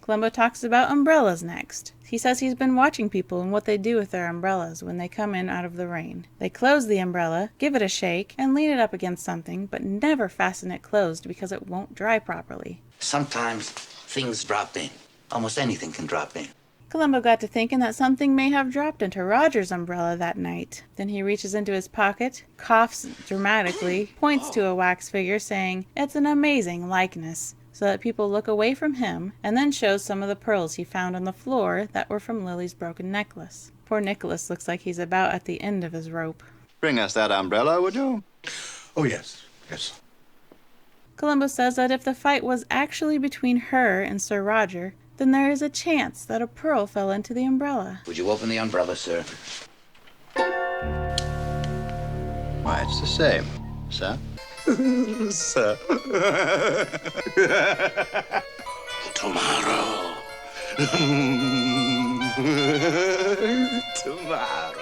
Columbo talks about umbrellas next. He says he's been watching people and what they do with their umbrellas when they come in out of the rain. They close the umbrella, give it a shake, and lean it up against something, but never fasten it closed because it won't dry properly. Sometimes things drop in. Almost anything can drop in. Columbo got to thinking that something may have dropped into Roger's umbrella that night. Then he reaches into his pocket, coughs dramatically, points to a wax figure saying it's an amazing likeness, so that people look away from him, and then shows some of the pearls he found on the floor that were from Lily's broken necklace. Poor Nicholas looks like he's about at the end of his rope. Bring us that umbrella, would you? Oh, yes, yes. Columbo says that if the fight was actually between her and Sir Roger, then there is a chance that a pearl fell into the umbrella. Would you open the umbrella, sir? Why, it's the same, sir. Sir. Tomorrow. Tomorrow.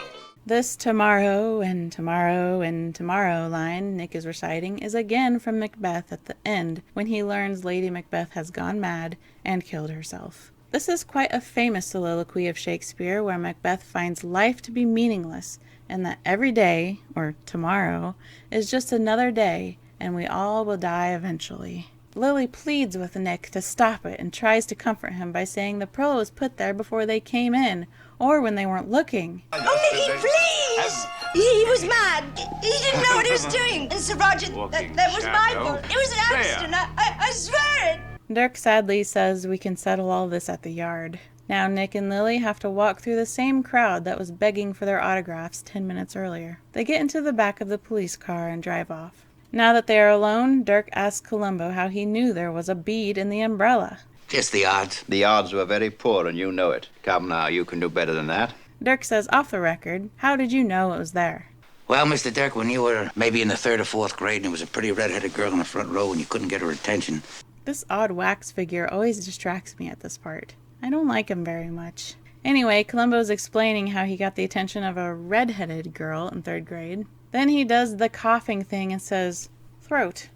This tomorrow and tomorrow and tomorrow line Nick is reciting is again from Macbeth at the end when he learns Lady Macbeth has gone mad and killed herself. This is quite a famous soliloquy of Shakespeare where Macbeth finds life to be meaningless and that every day, or tomorrow, is just another day and we all will die eventually. Lily pleads with Nick to stop it and tries to comfort him by saying the pearl was put there before they came in, or when they weren't looking. Oh, Nicky, please! He was mad. He didn't know what he was doing. And Sir Roger, that was my fault. It was an accident. I swear it. Durk sadly says we can settle all this at the yard. Now Nick and Lily have to walk through the same crowd that was begging for their autographs 10 minutes earlier. They get into the back of the police car and drive off. Now that they are alone, Durk asks Columbo how he knew there was a bead in the umbrella. Just the odds. The odds were very poor, and you know it. Come now, you can do better than that. Durk says off the record, how did you know it was there? Well, Mr. Durk, when you were maybe in the 3rd or 4th grade and there was a pretty red-headed girl in the front row and you couldn't get her attention. This odd wax figure always distracts me at this part. I don't like him very much. Anyway, Columbo's explaining how he got the attention of a red-headed girl in 3rd grade. Then he does the coughing thing and says, throat,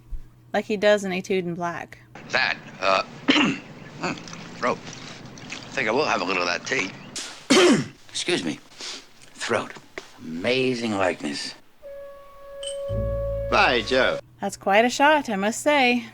like he does in Etude in Black. That, throat. I think I will have a little of that tea. Excuse me. Throat. Amazing likeness. By Joe. That's quite a shot, I must say.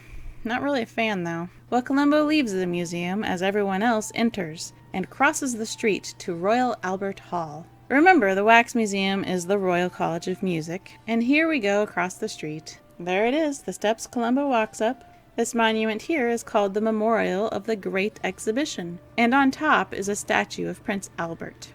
Not really a fan, though. Well, Columbo leaves the museum as everyone else enters and crosses the street to Royal Albert Hall. Remember, the Wax Museum is the Royal College of Music, and here we go across the street. There it is, the steps Columbo walks up. This monument here is called the Memorial of the Great Exhibition, and on top is a statue of Prince Albert.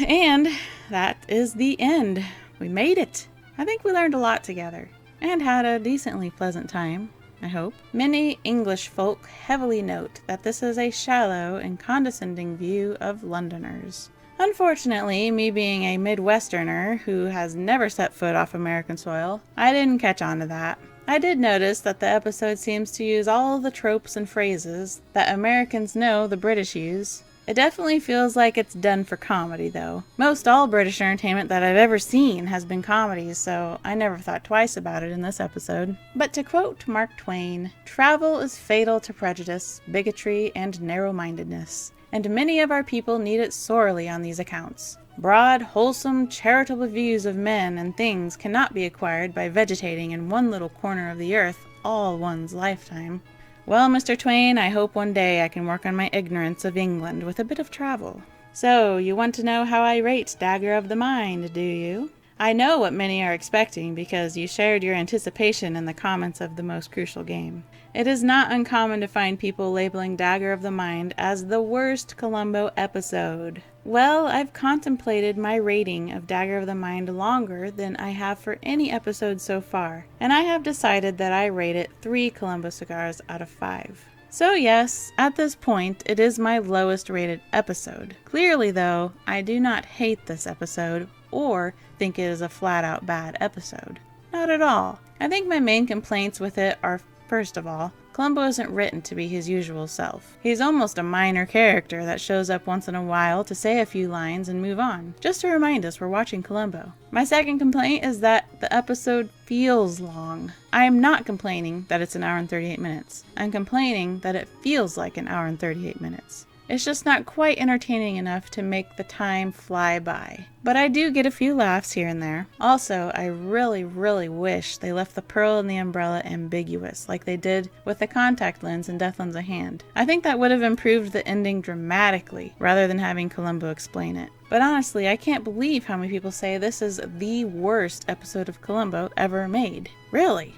And that is the end. We made it. I think we learned a lot together, and had a decently pleasant time, I hope. Many English folk heavily note that this is a shallow and condescending view of Londoners. Unfortunately, me being a Midwesterner who has never set foot off American soil, I didn't catch on to that. I did notice that the episode seems to use all the tropes and phrases that Americans know the British use. It definitely feels like it's done for comedy, though. Most all British entertainment that I've ever seen has been comedies, so I never thought twice about it in this episode. But to quote Mark Twain, "Travel is fatal to prejudice, bigotry, and narrow-mindedness, and many of our people need it sorely on these accounts. Broad, wholesome, charitable views of men and things cannot be acquired by vegetating in one little corner of the earth all one's lifetime." Well, Mr. Twain, I hope one day I can work on my ignorance of England with a bit of travel. So, you want to know how I rate Dagger of the Mind, do you? I know what many are expecting because you shared your anticipation in the comments of the most crucial game. It is not uncommon to find people labeling Dagger of the Mind as the worst Columbo episode. Well, I've contemplated my rating of Dagger of the Mind longer than I have for any episode so far, and I have decided that I rate it 3 Columbo cigars out of 5. So yes, at this point, it is my lowest rated episode. Clearly though, I do not hate this episode, or think it is a flat out bad episode. Not at all. I think my main complaints with it are, first of all, Columbo isn't written to be his usual self. He's almost a minor character that shows up once in a while to say a few lines and move on, just to remind us we're watching Columbo. My second complaint is that the episode feels long. I am not complaining that it's an hour and 38 minutes. I'm complaining that it feels like an hour and 38 minutes. It's just not quite entertaining enough to make the time fly by. But I do get a few laughs here and there. Also, I really wish they left the pearl in the umbrella ambiguous, like they did with the contact lens in Death Lends a Hand. I think that would have improved the ending dramatically, rather than having Columbo explain it. But honestly, I can't believe how many people say this is the worst episode of Columbo ever made. Really?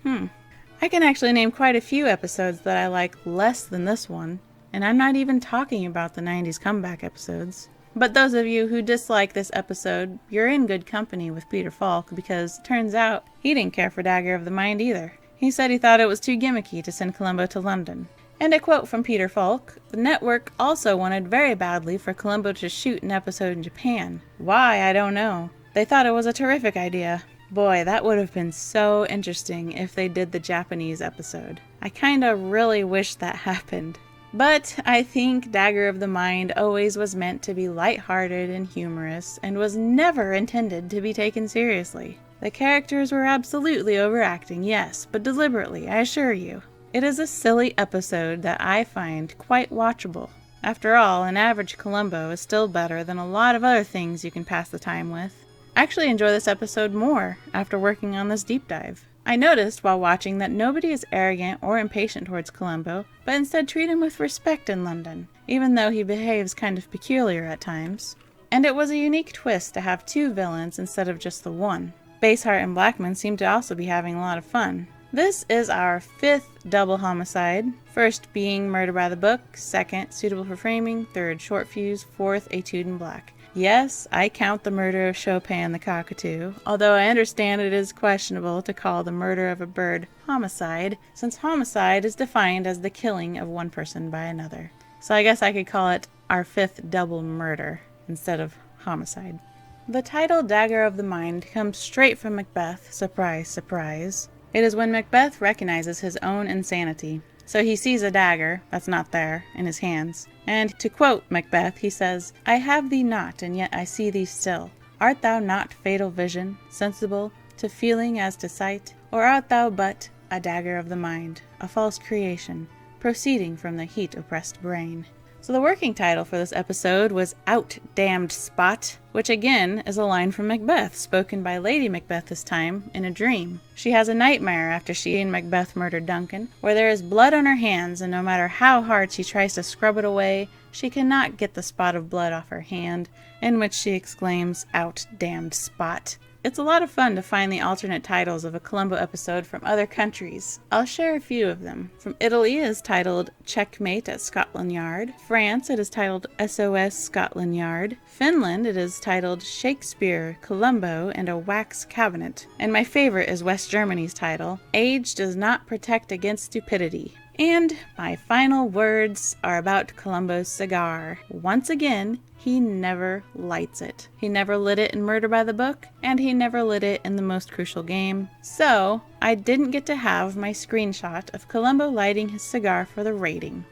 I can actually name quite a few episodes that I like less than this one. And I'm not even talking about the 90s comeback episodes. But those of you who dislike this episode, you're in good company with Peter Falk, because it turns out he didn't care for Dagger of the Mind either. He said he thought it was too gimmicky to send Columbo to London. And a quote from Peter Falk, "The network also wanted very badly for Columbo to shoot an episode in Japan. Why, I don't know. They thought it was a terrific idea. Boy, that would have been so interesting if they did the Japanese episode. I kinda really wish that happened." But I think Dagger of the Mind always was meant to be lighthearted and humorous, and was never intended to be taken seriously. The characters were absolutely overacting, yes, but deliberately, I assure you. It is a silly episode that I find quite watchable. After all, an average Columbo is still better than a lot of other things you can pass the time with. I actually enjoy this episode more after working on this deep dive. I noticed while watching that nobody is arrogant or impatient towards Columbo, but instead treat him with respect in London, even though he behaves kind of peculiar at times. And it was a unique twist to have 2 villains instead of just the one. Basehart and Blackman seem to also be having a lot of fun. This is our 5th double homicide, first being Murder by the Book, 2nd Suitable for Framing, 3rd Short Fuse, 4th Etude in Black. Yes, I count the murder of Chopin the cockatoo, although I understand it is questionable to call the murder of a bird homicide, since homicide is defined as the killing of one person by another. So I guess I could call it our 5th double murder instead of homicide. The title Dagger of the Mind comes straight from Macbeth, surprise, surprise. It is when Macbeth recognizes his own insanity. So he sees a dagger, that's not there, in his hands. And to quote Macbeth, he says, "I have thee not, and yet I see thee still. Art thou not fatal vision, sensible to feeling as to sight? Or art thou but a dagger of the mind, a false creation, proceeding from the heat-oppressed brain?" So the working title for this episode was Out, Damned Spot, which again is a line from Macbeth, spoken by Lady Macbeth this time in a dream. She has a nightmare after she and Macbeth murdered Duncan, where there is blood on her hands, and no matter how hard she tries to scrub it away, she cannot get the spot of blood off her hand, in which she exclaims, "Out, damned spot." It's a lot of fun to find the alternate titles of a Columbo episode from other countries. I'll share a few of them. From Italy it is titled Checkmate at Scotland Yard. France it is titled SOS Scotland Yard. Finland it is titled Shakespeare, Columbo, and a Wax Cabinet. And my favorite is West Germany's title, Age Does Not Protect Against Stupidity. And my final words are about Columbo's cigar. Once again, he never lights it. He never lit it in Murder by the Book, and he never lit it in The Most Crucial Game. So, I didn't get to have my screenshot of Columbo lighting his cigar for the rating.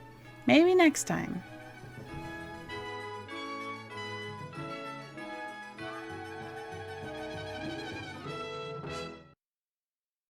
Maybe next time.